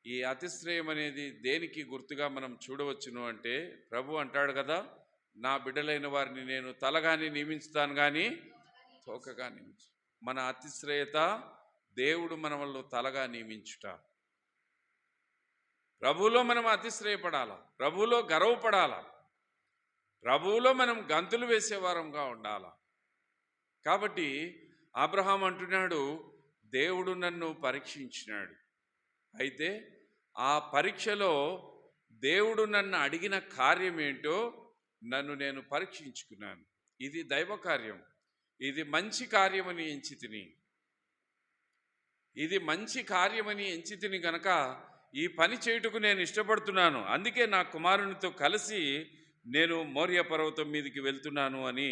[SPEAKER 2] ఈ అతిశ్రయం అనేది దేనికి గుర్తుగా మనం చూడవచ్చును అంటే, ప్రభు అంటాడు కదా, నా బిడ్డలైన వారిని నేను తలగాని నియమించుతాను కానీ తోకగా నియమించు. మన అతిశ్రయత దేవుడు మన వల్ల తలగా నియమించుట. ప్రభువులో మనం అతిశ్రయపడాలా, ప్రభువులో గర్వపడాలా, ప్రభువులో మనం గంతులు వేసేవారంగా ఉండాలా. కాబట్టి అబ్రహాం అంటున్నాడు, దేవుడు నన్ను పరీక్షించినాడు. అయితే ఆ పరీక్షలో దేవుడు నన్ను అడిగిన కార్యం ఏంటో నన్ను నేను పరీక్షించుకున్నాను. ఇది దైవ కార్యం, ఇది మంచి కార్యమని ఎంచితిని, ఇది మంచి కార్యమని ఎంచితిని గనక ఈ పని చేయుటకు నేను ఇష్టపడుతున్నాను. అందుకే నా కుమారునితో కలిసి నేను మోరియా పర్వతం మీదకి వెళ్తున్నాను అని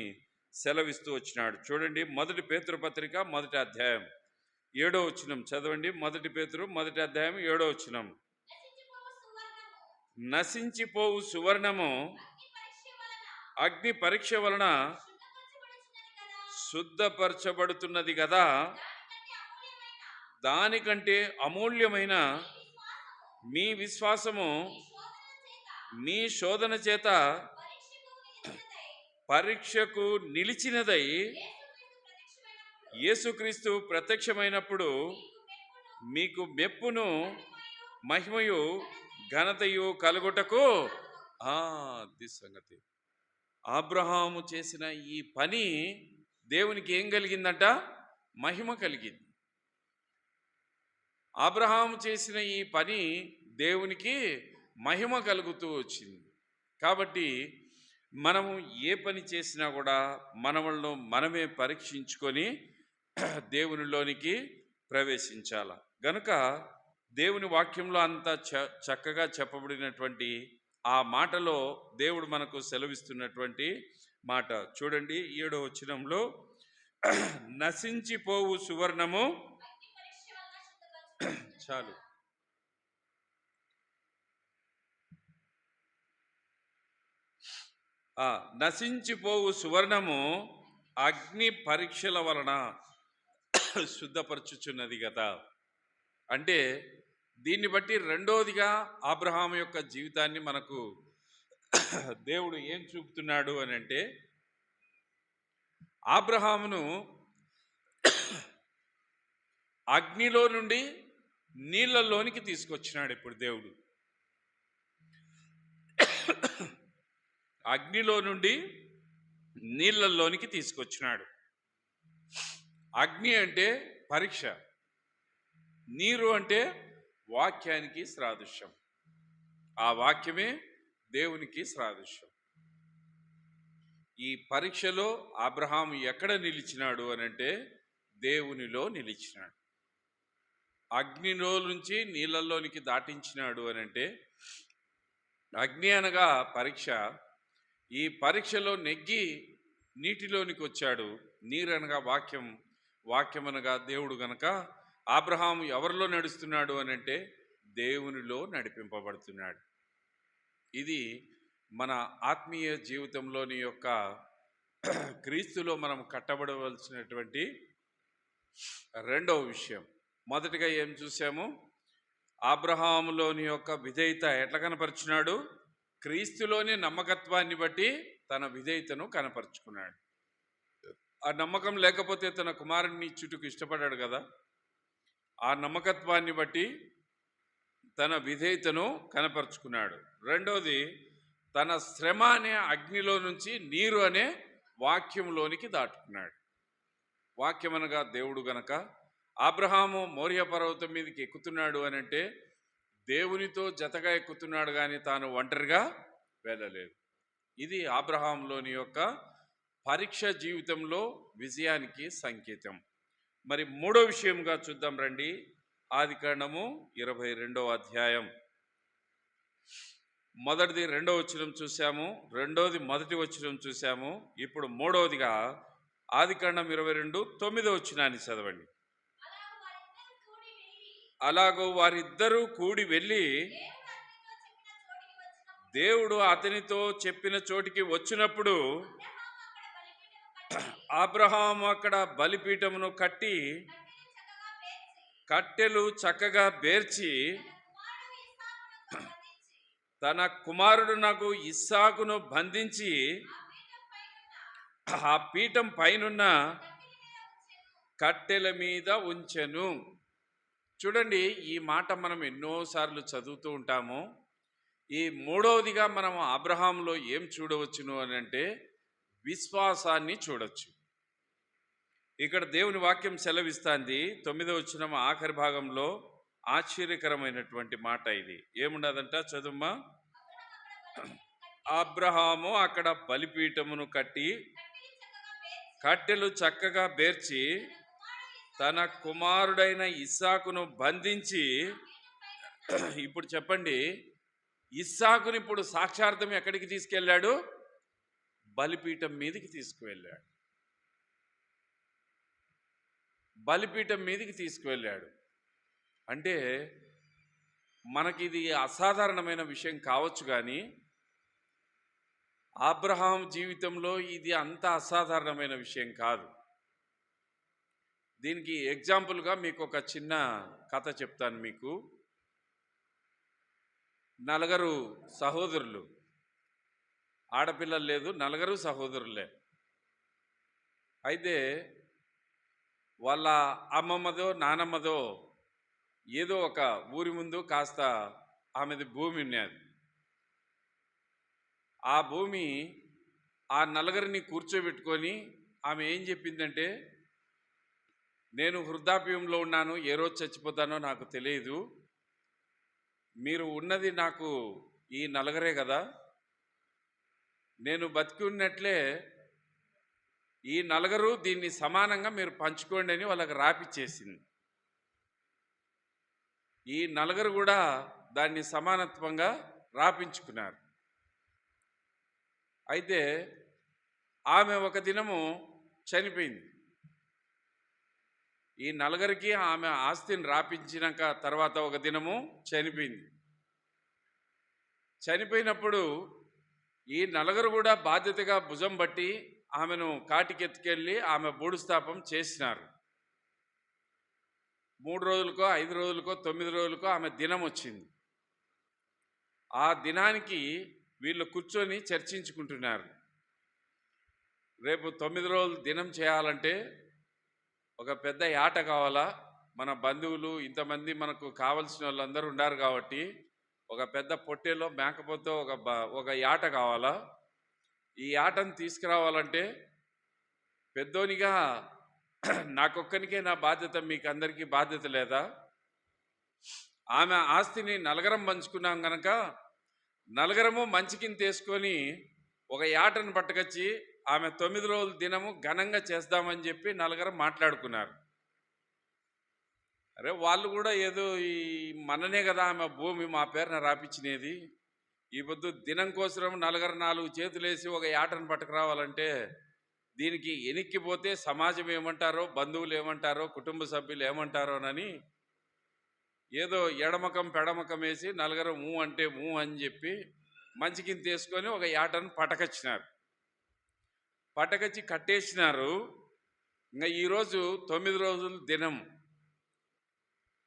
[SPEAKER 2] సెలవిస్తూ వచ్చినాడు. చూడండి, మొదటి పేతురు పత్రిక 1వ అధ్యాయం 7వ వచనం చదవండి. మొదటి పేతురు 1వ అధ్యాయం 7వ వచనం. నశించిపోవు సువర్ణము అగ్ని పరీక్ష వలన శుద్ధపరచబడుతున్నది కదా, దానికంటే అమూల్యమైన మీ విశ్వాసము మీ శోధన చేత పరీక్షకు నిలిచినదై యేసుక్రీస్తు ప్రత్యక్షమైనప్పుడు మీకు మెప్పును మహిమయు ఘనతయు కలుగుటకు. అది సంగతి. అబ్రహాము చేసిన ఈ పని దేవునికి ఏం కలిగిందంట? మహిమ కలిగింది. అబ్రహాము చేసిన ఈ పని దేవునికి మహిమ కలుగుతూ వచ్చింది. కాబట్టి మనము ఏ పని చేసినా కూడా మనల్ని మనమే పరీక్షించుకొని దేవునిలోనికి ప్రవేశించాల. గనుక దేవుని వాక్యంలో అంత చక్కగా చెప్పబడినటువంటి ఆ మాటలో దేవుడు మనకు సెలవిస్తున్నటువంటి మాట చూడండి. 7వ వచనంలో నశించిపోవు సువర్ణము చాలు. నశించిపోవు సువర్ణము అగ్ని పరీక్షల వలన శుద్ధపరచుచున్నది కదా. అంటే దీన్ని బట్టి రెండోదిగా అబ్రహాము యొక్క జీవితాన్ని మనకు దేవుడు ఏం చూపుతున్నాడు అని అంటే, అబ్రహామును అగ్నిలో నుండి నీళ్ళలోనికి తీసుకొచ్చినాడు. ఇప్పుడు దేవుడు అగ్నిలో నుండి నీళ్ళల్లోనికి తీసుకొచ్చినాడు. అగ్ని అంటే పరీక్ష, నీరు అంటే వాక్యానికి సాదృశ్యం. ఆ వాక్యమే దేవునికి సాదృశ్యం. ఈ పరీక్షలో అబ్రహాము ఎక్కడ నిలిచినాడు అనంటే దేవునిలో నిలిచినాడు. అగ్నిలో నుంచి నీళ్ళల్లోనికి దాటించినాడు అనంటే, అగ్ని అనగా పరీక్ష, ఈ పరీక్షలో నెగ్గి నీటిలోనికి వచ్చాడు. నీరు అనగా వాక్యం, వాక్యం అనగా దేవుడు గనక అబ్రహాము ఎవరిలో నడుస్తున్నాడు అనంటే దేవునిలో నడిపింపబడుతున్నాడు. ఇది మన ఆత్మీయ జీవితంలోని యొక్క క్రీస్తులో మనం కట్టబడవలసినటువంటి రెండవ విషయం. మొదటిగా ఏం చూసాము? అబ్రహాములోని యొక్క విధేయత ఎట్లా కనపరుచున్నాడు? క్రీస్తులోని నమ్మకత్వాన్ని బట్టి తన విధేయతను కనపరుచుకున్నాడు. ఆ నమ్మకం లేకపోతే తన కుమారుని చుట్టూకు ఇష్టపడ్డాడు కదా. ఆ నమ్మకత్వాన్ని బట్టి తన విధేయతను కనపరుచుకున్నాడు. రెండవది, తన శ్రమ అనే అగ్నిలో నుంచి నీరు అనే వాక్యంలోనికి దాటుకున్నాడు. వాక్యం అనగా దేవుడు గనక అబ్రహాము మోరియా పర్వతం మీదకి ఎక్కుతున్నాడు అని అంటే దేవునితో జతగా ఎక్కుతున్నాడు, కానీ తాను ఒంటరిగా వెళ్ళలేదు. ఇది అబ్రహాంలోని యొక్క పరీక్ష జీవితంలో విజయానికి సంకేతం. మరి మూడో విషయంగా చూద్దాం రండి. ఆదికాండము 22వ అధ్యాయం. మొదటిది 2వ వచనం చూసాము, రెండోది 1వ వచనం చూసాము. ఇప్పుడు మూడవదిగా ఆదికాండం 22:9వ వచనాన్ని చదవండి. అలాగూ వారిద్దరూ కూడి వెళ్ళి దేవుడు అతనితో చెప్పిన చోటికి వచ్చినప్పుడు అబ్రహాము అక్కడ బలిపీఠమును కట్టి కట్టెలు చక్కగా బేర్చి తన కుమారుడు నాకు ఇస్సాకును బంధించి ఆ పీఠం పైనున్న కట్టెల మీద ఉంచెను. చూడండి, ఈ మాట మనం ఎన్నోసార్లు చదువుతూ ఉంటాము. ఈ మూడవదిగా మనం అబ్రహాంలో ఏం చూడవచ్చును అని అంటే విశ్వాసాన్ని చూడొచ్చు. ఇక్కడ దేవుని వాక్యం సెలవిస్తుంది. 9వ వచనం ఆఖరి భాగంలో ఆశ్చర్యకరమైనటువంటి మాట ఇది. ఏముండదంట, చదుమ్మా. అబ్రహాము అక్కడ బలిపీఠమును కట్టి కట్టెలు చక్కగా బేర్చి తన కుమారుడైన ఇస్సాకును బంధించి, ఇప్పుడు చెప్పండి, ఇస్సాకుని ఇప్పుడు సాక్షార్థం ఎక్కడికి తీసుకెళ్ళాడు? బలిపీఠం మీదకి తీసుకువెళ్ళాడు. బలిపీఠం మీదకి తీసుకువెళ్ళాడు. అంటే మనకి ఇది అసాధారణమైన విషయం కావచ్చు, కానీ అబ్రహాం జీవితంలో ఇది అంత అసాధారణమైన విషయం కాదు. దీనికి ఎగ్జాంపుల్గా మీకు ఒక చిన్న కథ చెప్తాను. మీకు 4 సహోదరులు, ఆడపిల్లలు లేదు, 4 సహోదరులే. అయితే వాళ్ళ అమ్మమ్మదో నానమ్మదో ఏదో ఒక ఊరి ముందు కాస్త ఆమెది భూమి ఉన్నది. ఆ భూమి ఆ 4 కూర్చోబెట్టుకొని ఆమె ఏం చెప్పిందంటే, నేను వృద్ధాప్యంలో ఉన్నాను, ఏ రోజు చచ్చిపోతానో నాకు తెలియదు, మీరు ఉన్నది నాకు ఈ 4 కదా, నేను బతికి ఉన్నట్లే ఈ 4 దీన్ని సమానంగా మీరు పంచుకోండి అని వాళ్ళకి రాపిచ్చేసింది. ఈ 4 కూడా దాన్ని సమానత్వంగా రాపించుకున్నారు. అయితే ఆమె ఒక దినము చనిపోయింది. ఈ 4కి ఆమె ఆస్తిని రాపించినాక తర్వాత ఒక దినము చనిపోయింది. చనిపోయినప్పుడు ఈ 4 కూడా బాధ్యతగా భుజం బట్టి ఆమెను కాటికెత్తుకెళ్ళి ఆమె బూడుస్తాపం చేసినారు. 3 రోజులకో 5 రోజులకో 9 రోజులకో ఆమె దినం వచ్చింది. ఆ దినానికి వీళ్ళు కూర్చొని చర్చించుకుంటున్నారు. రేపు 9 రోజులు దినం చేయాలంటే ఒక పెద్ద యాట కావాలా. మన బంధువులు ఇంతమంది మనకు కావలసిన వాళ్ళందరూ ఉన్నారు కాబట్టి ఒక పెద్ద పొట్టేలో మేకపోతే ఒక యాట కావాలా. ఈ యాటను తీసుకురావాలంటే పెద్దోనిగా నాకొక్కనికే నా బాధ్యత, మీకు అందరికీ బాధ్యత లేదా? ఆమె ఆస్తిని నలుగురం పంచుకున్నాం గనక నలుగురము మంచికిని తీసుకొని ఒక యాటను పట్టుకొచ్చి ఆమె 9 రోజుల దినము ఘనంగా చేద్దామని చెప్పి నలుగురం మాట్లాడుకున్నారు. అరే వాళ్ళు కూడా ఏదో ఈ మననే కదా ఆమె భూమి మా పేరున రాపించినది, ఈ పొద్దు దినం కోసం నలుగురు 4 చేతులేసి ఒక యాటను పట్టుకురావాలంటే దీనికి ఎనిక్కిపోతే సమాజం ఏమంటారో, బంధువులు ఏమంటారో, కుటుంబ సభ్యులు ఏమంటారోనని ఏదో ఎడమకం పెడమకం వేసి నలుగురు ఊ అంటే ఊ అని చెప్పి మంచికిని తీసుకొని ఒక యాటను పటకచ్చినారు. పటకచ్చి కట్టేసినారు. ఇంకా ఈరోజు 9 రోజుల దినం.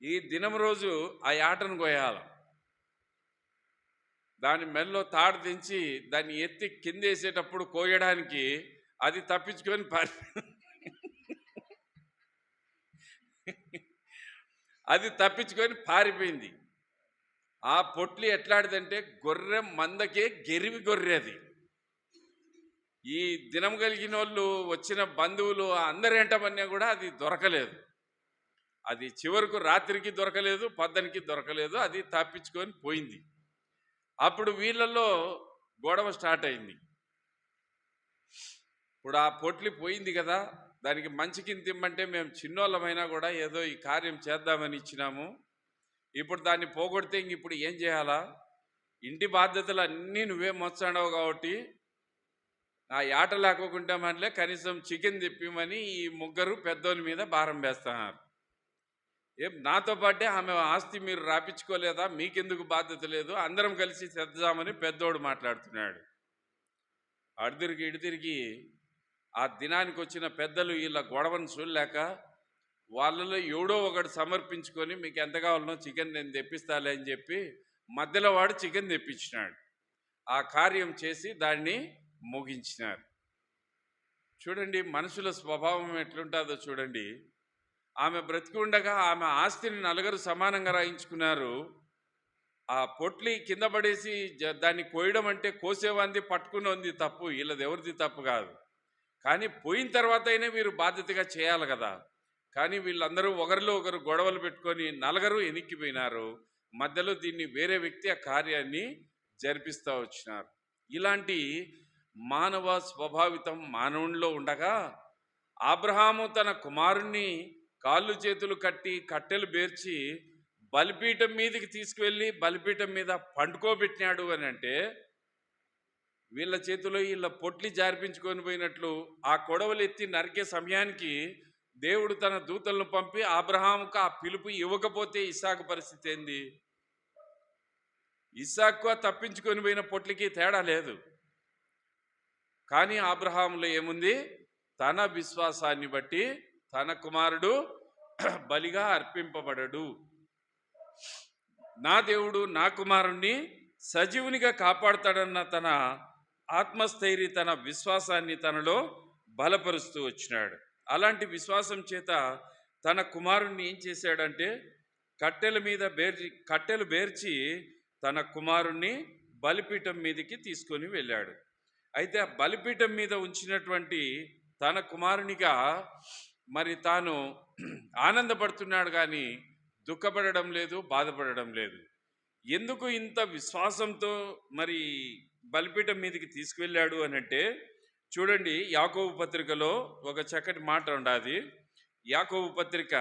[SPEAKER 2] ఈ దినం రోజు ఆ యాటను కోయాలి. దాని మెల్లో తాడు దించి దాన్ని ఎత్తి కిందేసేటప్పుడు కోయడానికి అది తప్పించుకొని అది తప్పించుకొని పారిపోయింది. ఆ పొట్లి ఎట్లాడిదంటే గొర్రె మందకే గెరివి గొర్రె అది. ఈ దినం కలిగిన వాళ్ళు వచ్చిన బంధువులు అందరి వెంటమన్నా కూడా అది దొరకలేదు. అది చివరకు రాత్రికి దొరకలేదు, పద్దనికి దొరకలేదు, అది తప్పించుకొని పోయింది. అప్పుడు వీళ్ళల్లో గొడవ స్టార్ట్ అయింది. ఇప్పుడు ఆ పొట్లి పోయింది కదా, దానికి మంచికిని తిమ్మంటే మేము చిన్నోళ్ళమైనా కూడా ఏదో ఈ కార్యం చేద్దామని ఇచ్చినాము, ఇప్పుడు దాన్ని పోగొడితే ఇంక ఇప్పుడు ఏం చేయాలా? ఇంటి బాధ్యతలు అన్నీ నువ్వే మోస్తాడావు కాబట్టి ఆ యాట లేకోకుండా మనలే కనీసం చికెన్ తెప్పిమని ఈ ముగ్గురు పెద్దోని మీద భారం వేస్తున్నారు. నాతో పాటే ఆమె ఆస్తి మీరు రాపించుకోలేదా, మీకెందుకు బాధ్యత లేదు, అందరం కలిసి చేద్దామని పెద్దోడు మాట్లాడుతున్నాడు. అడితిరిగి ఇడితిరిగి ఆ దినానికి వచ్చిన పెద్దలు వీళ్ళ గొడవను చూడలేక వాళ్ళలో ఎవడో ఒకడు సమర్పించుకొని మీకు ఎంత కావాలనో చికెన్ నేను తెప్పిస్తాలే అని చెప్పి మధ్యలో వాడు చికెన్ తెప్పించినాడు. ఆ కార్యం చేసి దాన్ని ముగించినారు. చూడండి మనుషుల స్వభావం ఎట్లుంటుందో చూడండి. ఆమె బ్రతికి ఉండగా ఆమె ఆస్తిని నలుగురు సమానంగా రాయించుకున్నారు. ఆ పొట్లి కింద పడేసి దాన్ని కోయడం అంటే కోసేవాంది పట్టుకుని ఉంది తప్పు, వీళ్ళది ఎవరిది తప్పు కాదు. కానీ పోయిన తర్వాత అయినా మీరు బాధ్యతగా చేయాలి కదా. కానీ వీళ్ళందరూ ఒకరిలో ఒకరు గొడవలు పెట్టుకొని నలుగురు ఎనిక్కిపోయినారు. మధ్యలో దీన్ని వేరే వ్యక్తి ఆ కార్యాన్ని జరిపిస్తూ వచ్చినారు. ఇలాంటి మానవ స్వభావితం మానవునిలో ఉండగా అబ్రహాము తన కుమారుణ్ణి కాళ్ళు చేతులు కట్టి కట్టెలు బేర్చి బలిపీఠం మీదకి తీసుకువెళ్ళి బలిపీఠం మీద పండుకోబెట్టినాడు అని అంటే వీళ్ళ చేతిలో వీళ్ళ పొట్లి జారిపించుకొని పోయినట్లు ఆ కొడవలు ఎత్తి నరికే సమయానికి దేవుడు తన దూతలను పంపి అబ్రహాముకు ఆ పిలుపు ఇవ్వకపోతే ఇస్సాకు పరిస్థితి ఏంది? ఇస్సాకు తప్పించుకొని పోయిన పొట్లికి తేడా లేదు. కానీ అబ్రహాములో ఏముంది? తన విశ్వాసాన్ని బట్టి తన కుమారుడు బలిగా అర్పింపబడడు. నా దేవుడు నా కుమారుణ్ణి సజీవునిగా కాపాడుతాడన్న తన ఆత్మస్థైర్య, తన విశ్వాసాన్ని తనలో బలపరుస్తూ వచ్చినాడు. అలాంటి విశ్వాసం చేత తన కుమారుణ్ణి ఏం చేశాడంటే కట్టెలు బేర్చి తన కుమారుణ్ణి బలిపీఠం మీదకి తీసుకొని వెళ్ళాడు. అయితే ఆ బలిపీఠం మీద ఉంచినటువంటి తన కుమారునిగా మరి తాను ఆనందపడుతున్నాడు, కానీ దుఃఖపడడం లేదు, బాధపడడం లేదు. ఎందుకు ఇంత విశ్వాసంతో మరి బలిపీఠం మీదకి తీసుకువెళ్ళాడు అని అంటే చూడండి, యాకోబు పత్రికలో ఒక చక్కటి మాట ఉండాది. యాకోబు పత్రిక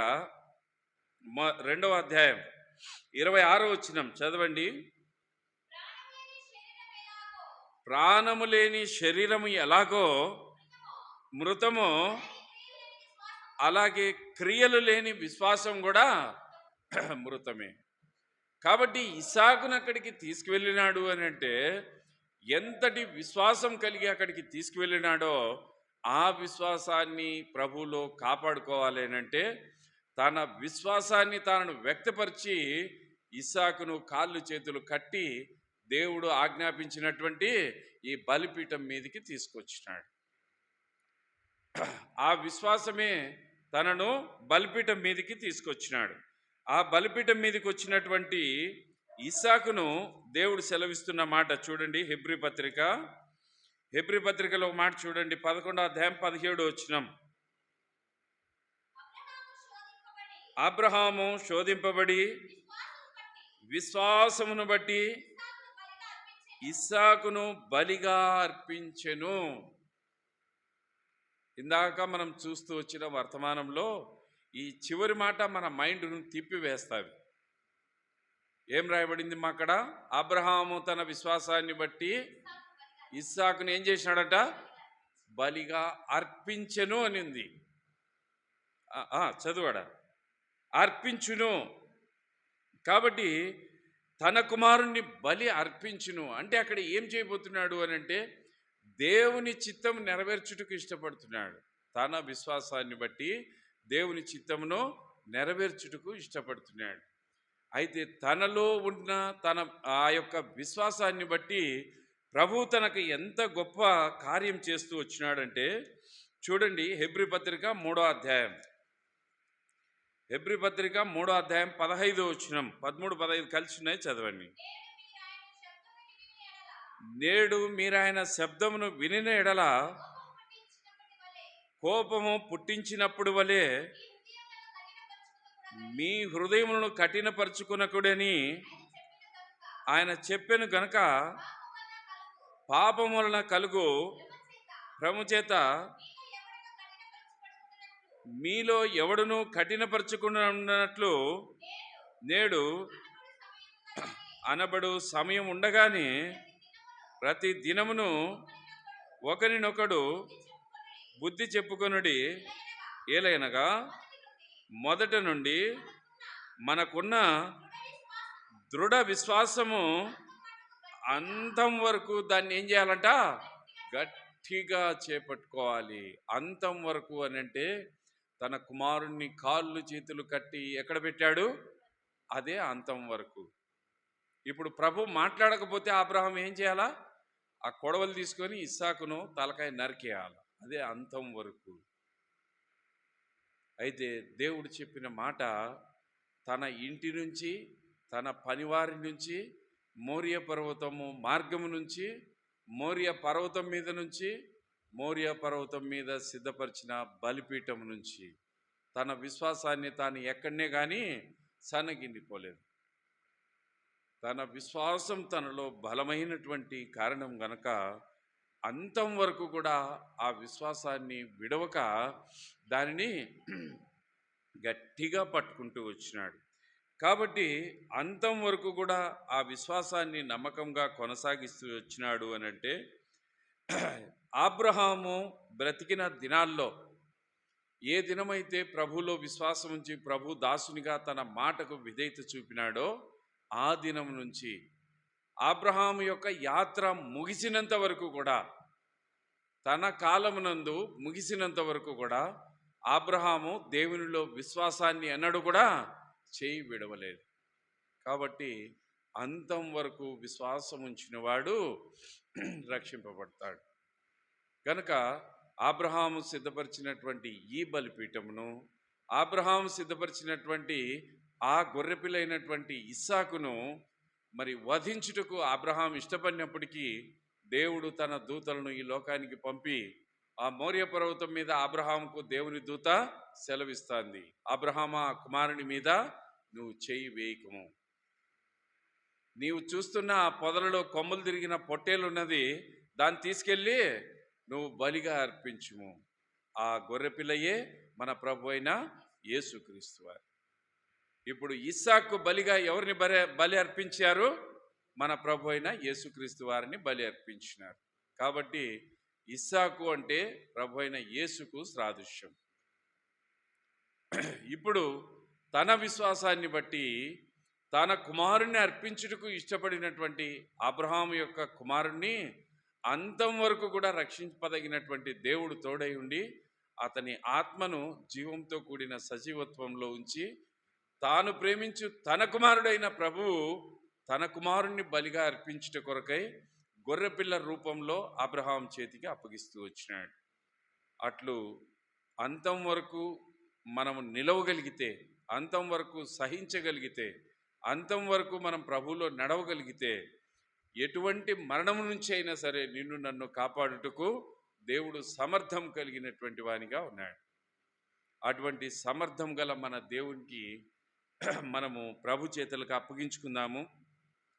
[SPEAKER 2] 2వ అధ్యాయం 26వ వచనం చదవండి. ప్రాణము లేని శరీరము ఎలాగో మృతమో అలాగే క్రియలు లేని విశ్వాసం కూడా మృతమే. కాబట్టి ఇస్సాకును అక్కడికి తీసుకువెళ్ళినాడు అని అంటే ఎంతటి విశ్వాసం కలిగి అక్కడికి తీసుకువెళ్ళినాడో ఆ విశ్వాసాన్ని ప్రభువులో కాపాడుకోవాలి అని అంటే తన విశ్వాసాన్ని తాను వ్యక్తపరిచి ఇస్సాకును కాళ్ళు చేతులు కట్టి దేవుడు ఆజ్ఞాపించినటువంటి ఈ బలిపీఠం మీదకి తీసుకొచ్చినాడు. ఆ విశ్వాసమే తనను బలిపీఠం మీదకి తీసుకొచ్చినాడు. ఆ బలిపీఠం మీదకి వచ్చినటువంటి ఇస్సాకును దేవుడు సెలవిస్తున్న మాట చూడండి. హెబ్రీ పత్రికలో ఒక మాట చూడండి, 11వ అధ్యాయం 17వ వచనం. అబ్రహాము శోధింపబడి విశ్వాసమును బట్టి ఇస్సాకును బలిగా అర్పించెను. ఇందాక మనం చూస్తూ వచ్చిన వర్తమానంలో ఈ చివరి మాట మన మైండ్ను తిప్పివేస్తావి. ఏం రాయబడింది మా అక్కడ? అబ్రహాము తన విశ్వాసాన్ని బట్టి ఇస్సాకును ఏం చేసినాడట? బలిగా అర్పించెను అని ఉంది. చదువాడా? అర్పించును. కాబట్టి తన కుమారుణ్ణి బలి అర్పించును అంటే అక్కడ ఏం చేయబోతున్నాడు అని అంటే దేవుని చిత్తం నెరవేర్చుటకు ఇష్టపడుతున్నాడు. తన విశ్వాసాన్ని బట్టి దేవుని చిత్తమును నెరవేర్చుటకు ఇష్టపడుతున్నాడు. అయితే తనలో ఉన్న తన ఆ యొక్క విశ్వాసాన్ని బట్టి ప్రభు తనకు ఎంత గొప్ప కార్యం చేస్తూ వచ్చినాడంటే చూడండి. హెబ్రీ పత్రిక 3వ అధ్యాయం 15వ వచనం, 13, 15 కలిసి ఉన్నాయి, చదవండి. నేడు మీరు ఆయన శబ్దమును వినిన ఎడల కోపము పుట్టించినప్పుడు వలె మీ హృదయములను కఠినపరుచుకునకుడని ఆయన చెప్పెను గనుక పాపం వలన కలుగు శ్రమ చేత మీలో ఎవడును కఠినపరచుకున్నట్లు నేడు అనబడు సమయం ఉండగానే ప్రతి దినమును ఒకరినొకడు బుద్ధి చెప్పుకొనుడి. ఏలైనగా మొదట నుండి మనకున్న దృఢ విశ్వాసము అంతం వరకు దాన్ని ఏం చేయాలంట? గట్టిగా చేపట్టుకోవాలి. అంతం వరకు అని అంటే తన కుమారుణ్ణి కాళ్ళు చేతులు కట్టి ఎక్కడ పెట్టాడు? అదే అంతం వరకు. ఇప్పుడు ప్రభు మాట్లాడకపోతే అబ్రహాం ఏం చేయాలా? ఆ కొడవలు తీసుకొని ఇస్సాకును తలకాయ నరికేయాలి. అదే అంతం వరకు. అయితే దేవుడు చెప్పిన మాట తన ఇంటి నుంచి, తన పనివారి నుంచి, మోరియా పర్వతము మార్గము నుంచి, మోరియా పర్వతం మీద నుంచి, మోరియా పర్వతం మీద సిద్ధపరిచిన బలిపీఠం నుంచి తన విశ్వాసాన్ని తాను ఎక్కడనే కానీ సన్నగిల్లిపోలేదు. తన విశ్వాసం తనలో బలమైనటువంటి కారణం గనక అంతం వరకు కూడా ఆ విశ్వాసాన్ని విడవక దానిని గట్టిగా పట్టుకుంటూ వచ్చినాడు. కాబట్టి అంతం వరకు కూడా ఆ విశ్వాసాన్ని నమ్మకంగా కొనసాగిస్తూ వచ్చినాడు అని అంటే అబ్రహాము బ్రతికిన దినాల్లో ఏ దినమైతే ప్రభులో విశ్వాసం ఉంచి ప్రభు దాసునిగా తన మాటకు విధేయత చూపినాడో ఆ దినం నుంచి అబ్రహాము యొక్క యాత్ర ముగిసినంత వరకు కూడా, తన కాలమునందు ముగిసినంత వరకు కూడా అబ్రహాము దేవునిలో విశ్వాసాన్ని ఎన్నడూ కూడా చేయి విడవలేదు. కాబట్టి అంతం వరకు విశ్వాసం ఉంచిన వాడు రక్షింపబడతాడు. కనుక అబ్రహాము సిద్ధపరిచినటువంటి ఈ బలిపీఠమును, అబ్రహాము సిద్ధపరిచినటువంటి ఆ గొర్రెపిల్లైనటువంటి ఇస్సాకును మరి వధించుటకు అబ్రహాం ఇష్టపడినప్పటికీ దేవుడు తన దూతలను ఈ లోకానికి పంపి ఆ మోరియా పర్వతం మీద అబ్రహాముకు దేవుని దూత సెలవిస్తుంది, అబ్రహామా కుమారుని మీద నువ్వు చేయి వేయకము. నీవు చూస్తున్న ఆ పొదలలో కొమ్ములు తిరిగిన పొట్టేలు ఉన్నది, దాన్ని తీసుకెళ్ళి నువ్వు బలిగా అర్పించుము. ఆ గొర్రెపిల్లయే మన ప్రభు అయిన యేసుక్రీస్తు వారు. ఇప్పుడు ఇస్సాకు బలిగా ఎవరిని బలి అర్పించారు? మన ప్రభు అయిన యేసుక్రీస్తు వారిని బలి అర్పించినారు. కాబట్టి ఇస్సాకు అంటే ప్రభు అయిన యేసుకు సాదృశ్యం. ఇప్పుడు తన విశ్వాసాన్ని బట్టి తన కుమారుణ్ణి అర్పించుటకు ఇష్టపడినటువంటి అబ్రహాము యొక్క కుమారుణ్ణి అంతం వరకు కూడా రక్షింపదగినటువంటి దేవుడు తోడై ఉండి అతని ఆత్మను జీవంతో కూడిన సజీవత్వంలో ఉంచి తాను ప్రేమించు తన కుమారుడైన ప్రభువు తన కుమారుణ్ణి బలిగా అర్పించుట కొరకై గొర్రెపిల్ల రూపంలో అబ్రహాం చేతికి అప్పగిస్తూ వచ్చినాడు. అట్లు అంతం వరకు మనం నిలవగలిగితే, అంతం వరకు సహించగలిగితే, అంతం వరకు మనం ప్రభువులో నడవగలిగితే, ఎటువంటి మరణం నుంచి అయినా సరే నిన్ను నన్ను కాపాడుటకు దేవుడు సమర్థం కలిగినటువంటి వానిగా ఉన్నాడు. అటువంటి సమర్థం గల మన దేవునికి మనము ప్రభు చేతులకు అప్పగించుకుందాము.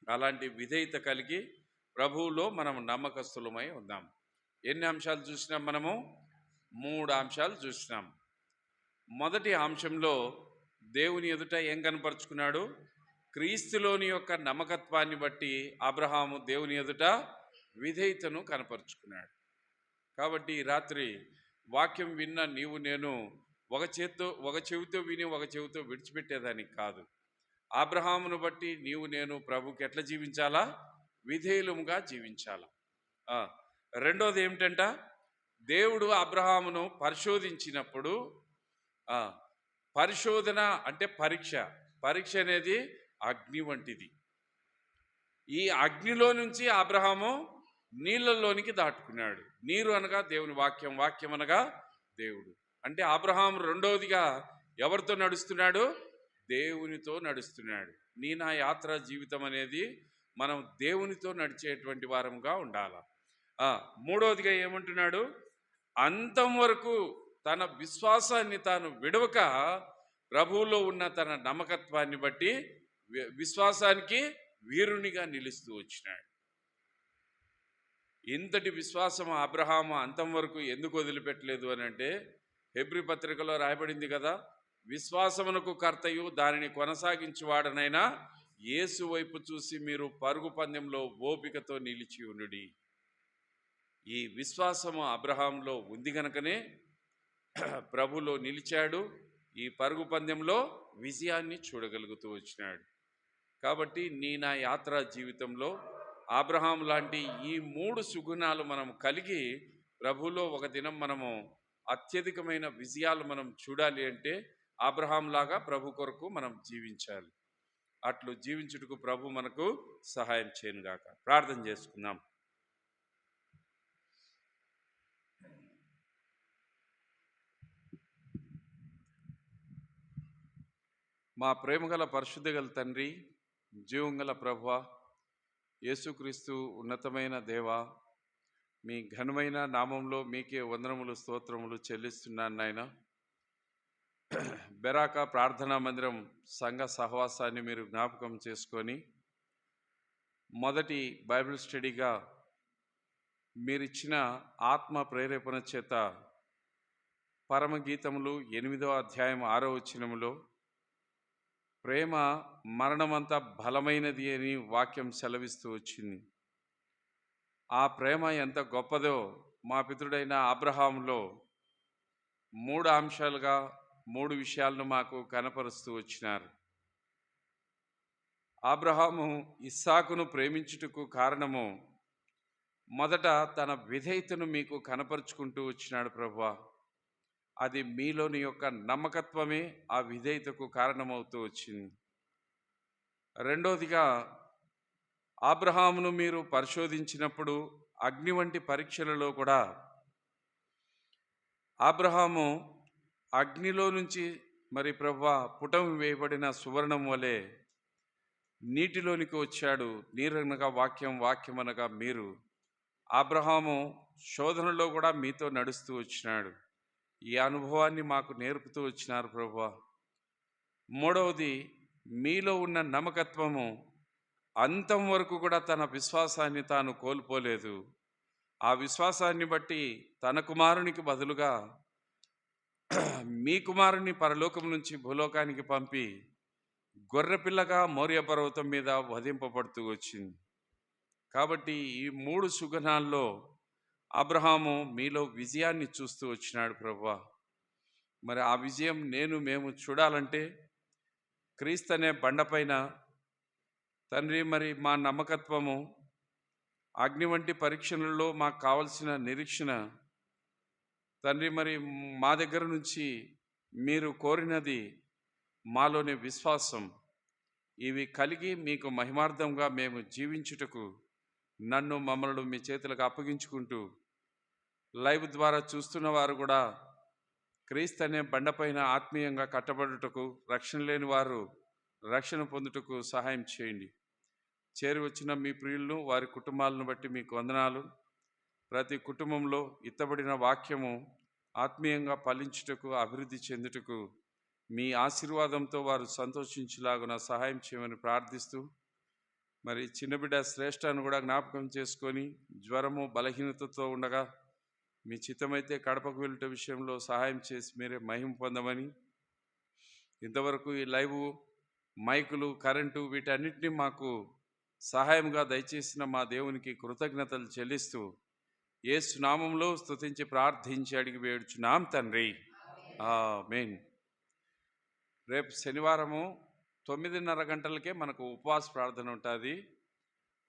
[SPEAKER 2] అలాంటి విధేయత కలిగి ప్రభువులో మనం నమ్మకస్తులమై ఉందాం. ఎన్ని అంశాలు చూసినాం మనము? 3 అంశాలు చూసినాం. మొదటి అంశంలో దేవుని ఎదుట ఏం కనపరుచుకున్నాడు? క్రీస్తులోని యొక్క నమ్మకత్వాన్ని బట్టి అబ్రహాము దేవుని ఎదుట విధేయతను కనపరుచుకున్నాడు. కాబట్టి ఈ రాత్రి వాక్యం విన్న నీవు నేను ఒక చెవితో విని ఒక చెవితో విడిచిపెట్టేదానికి కాదు. అబ్రహామును బట్టి నీవు నేను ప్రభుకి ఎట్లా జీవించాలా? విధేయులముగా జీవించాలా. రెండోది ఏమిటంట? దేవుడు అబ్రహామును పరిశోధించినప్పుడు, పరిశోధన అంటే పరీక్ష అనేది అగ్ని వంటిది. ఈ అగ్నిలో నుంచి అబ్రహాము నీళ్ళల్లోనికి దాటుకున్నాడు. నీరు అనగా దేవుని వాక్యం, వాక్యం అనగా దేవుడు. అంటే అబ్రహాము రెండవదిగా ఎవరితో నడుస్తున్నాడు? దేవునితో నడుస్తున్నాడు. నా యాత్ర జీవితం అనేది మనం దేవునితో నడిచేటువంటి వారముగా ఉండాలి. మూడవదిగా ఏమంటున్నాడు? అంతం వరకు తన విశ్వాసాన్ని తాను విడవక ప్రభువులో ఉన్న తన నమ్మకత్వాన్ని బట్టి విశ్వాసానికి వీరునిగా నిలుస్తూ వచ్చినాడు. ఇంతటి విశ్వాసం అబ్రహాము అంతం వరకు ఎందుకు వదిలిపెట్టలేదు అని అంటే, హెబ్రీ పత్రికలో రాయబడింది కదా, విశ్వాసమునకు కర్తయు దానిని కొనసాగించువాడనైనా యేసు వైపు చూసి మీరు పరుగు పందెంలో ఓపికతో నిలిచి ఉండుడి. ఈ విశ్వాసము అబ్రహాంలో ఉంది గనుకనే ప్రభులో నిలిచాడు. ఈ పరుగు పందెంలో విజయాన్ని చూడగలుగుతూ వచ్చినాడు. కాబట్టి నా యాత్రా జీవితంలో అబ్రహాం లాంటి ఈ 3 సుగుణాలు మనం కలిగి ప్రభులో ఒక దినం మనము అత్యధికమైన విజయాలు మనం చూడాలి అంటే అబ్రహాం లాగా ప్రభు కొరకు మనం జీవించాలి. అట్లు జీవించుటకు ప్రభు మనకు సహాయం చేయనుగాక. ప్రార్థన చేసుకుందాం. మా ప్రేమగల పరిశుద్ధ గల తండ్రి, జీవంగల ప్రభువా, యేసుక్రీస్తు ఉన్నతమైన దేవా, మీ ఘనమైన నామంలో మీకే వందనములు స్తోత్రములు చెల్లిస్తున్నాను నాయన. బెరాక ప్రార్థనా మందిరం సంఘ సహవాసాన్ని మీరు జ్ఞాపకం చేసుకొని మొదటి బైబిల్ స్టడీగా మీరిచ్చిన ఆత్మ ప్రేరేపణ చేత పరమగీతములు 8వ అధ్యాయం 6వ వచనములో ప్రేమ మరణమంతా బలమైనది అని వాక్యం సెలవిస్తూ వచ్చింది. ఆ ప్రేమ ఎంత గొప్పదో మా పితరుడైన అబ్రహాములో 3 అంశాలుగా 3 విషయాలను మాకు కనపరుస్తూ వచ్చినారు. అబ్రహాము ఇస్సాకును ప్రేమించుటకు కారణము మొదట తన విధేయతను మీకు కనపరుచుకుంటూ వచ్చినాడు ప్రభువా. అది మీలోని యొక్క నమ్మకత్వమే ఆ విధేయతకు కారణమవుతూ వచ్చింది. రెండోదిగా అబ్రహామును మీరు పరిశోధించినప్పుడు అగ్ని వంటి పరీక్షలలో కూడా అబ్రహాము అగ్నిలో నుంచి మరి ప్రభువా పుటం వేయబడిన సువర్ణం వలె నీటిలోనికి వచ్చాడు. నీరనగా వాక్యం, వాక్యం అనగా మీరు. అబ్రహాము శోధనలో కూడా మీతో నడుస్తూ వచ్చినాడు. ఈ అనుభవాన్ని మాకు నేర్పుతూ వచ్చినారు ప్రభువా. మూడవది, మీలో ఉన్న నమ్మకత్వము అంతం వరకు కూడా తన విశ్వాసాన్ని తాను కోల్పోలేదు. ఆ విశ్వాసాన్ని బట్టి తన కుమారునికి బదులుగా మీ కుమారుని పరలోకం నుంచి భూలోకానికి పంపి గొర్రెపిల్లగా మోరియా పర్వతం మీద వధింపబడుతూ వచ్చింది. కాబట్టి ఈ 3 సుగుణాల్లో అబ్రహాము మీలో విజయాన్ని చూస్తూ వచ్చినాడు ప్రభువా. మరి ఆ విజయం మేము చూడాలంటే క్రీస్తు అనే బండపైన తండ్రి మరి మా నమ్మకత్వము అగ్ని వంటి పరీక్షలలో మాకు కావలసిన నిరీక్షణ తండ్రి మరి మా దగ్గర నుంచి మీరు కోరినది మాలోని విశ్వాసం, ఇవి కలిగి మీకు మహిమార్థంగా మేము జీవించుటకు నన్ను మమ్మల్ని మీ చేతులకు అప్పగించుకుంటూ లైవ్ ద్వారా చూస్తున్న వారు కూడా క్రీస్తు అనే బండపైన ఆత్మీయంగా కట్టబడుటకు రక్షణ లేని వారు రక్షణ పొందుటకు సహాయం చేయండి. చేరి వచ్చిన మీ ప్రియులను వారి కుటుంబాలను బట్టి మీకు వందనాలు. ప్రతి కుటుంబంలో ఇత్తబడిన వాక్యము ఆత్మీయంగా ఫలించుటకు, అభివృద్ధి చెందుటకు మీ ఆశీర్వాదంతో వారు సంతోషించేలాగున సహాయం చేయమని ప్రార్థిస్తూ, మరి చిన్న బిడ్డ శ్రేష్ఠను కూడా జ్ఞాపకం చేసుకొని జ్వరము బలహీనతతో ఉండగా మీ చిత్తమైతే కడపకు వెళ్ళట విషయంలో సహాయం చేసి మీరే మహిమ పొందమని, ఇంతవరకు ఈ లైవ్ మైకులు కరెంటు వీటన్నిటిని మాకు సహాయంగా దయచేసిన మా దేవునికి కృతజ్ఞతలు చెల్లిస్తూ యేసు నామములో స్తుతించి ప్రార్థించి అడిగి వేడుచున్నాం తండ్రి, ఆమేన్. రేపు శనివారము 9:30 గంటలకే మనకు ఉపవాస ప్రార్థన ఉంటుంది.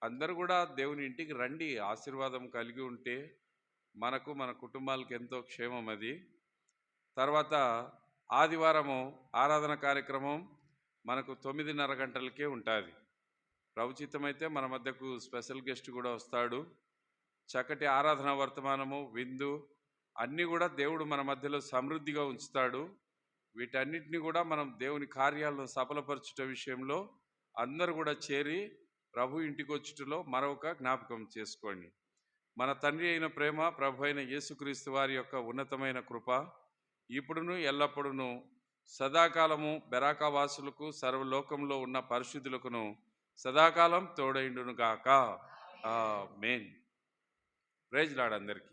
[SPEAKER 2] అందరూ కూడా దేవుని ఇంటికి రండి. ఆశీర్వాదం కలిగి ఉంటే మనకు మన కుటుంబాలకు ఎంతో క్షేమం. అది తర్వాత ఆదివారము ఆరాధన కార్యక్రమం మనకు 9:30 గంటలకే ఉంటుంది. ప్రభుచిత్తమైతే మన మధ్యకు స్పెషల్ గెస్ట్ కూడా వస్తాడు. చక్కటి ఆరాధన వర్తమానము, విందు అన్నీ కూడా దేవుడు మన మధ్యలో సమృద్ధిగా ఉంచుతాడు. వీటన్నిటిని కూడా మనం దేవుని కార్యాలను సఫలపరచుట విషయంలో అందరూ కూడా చేరి ప్రభు ఇంటికి వచ్చుటలో మరొక జ్ఞాపకం చేసుకోండి. మన తండ్రి అయిన ప్రేమ, ప్రభు అయిన యేసుక్రీస్తు వారి యొక్క ఉన్నతమైన కృప ఇప్పుడును ఎల్లప్పుడూ సదాకాలము బెరాకావాసులకు సర్వలోకంలో ఉన్న పరిశుద్ధులకును సదాకాలం తోడైండును గాక. ఆమేన్. ప్రైజ్ లార్డ్ అందరికీ.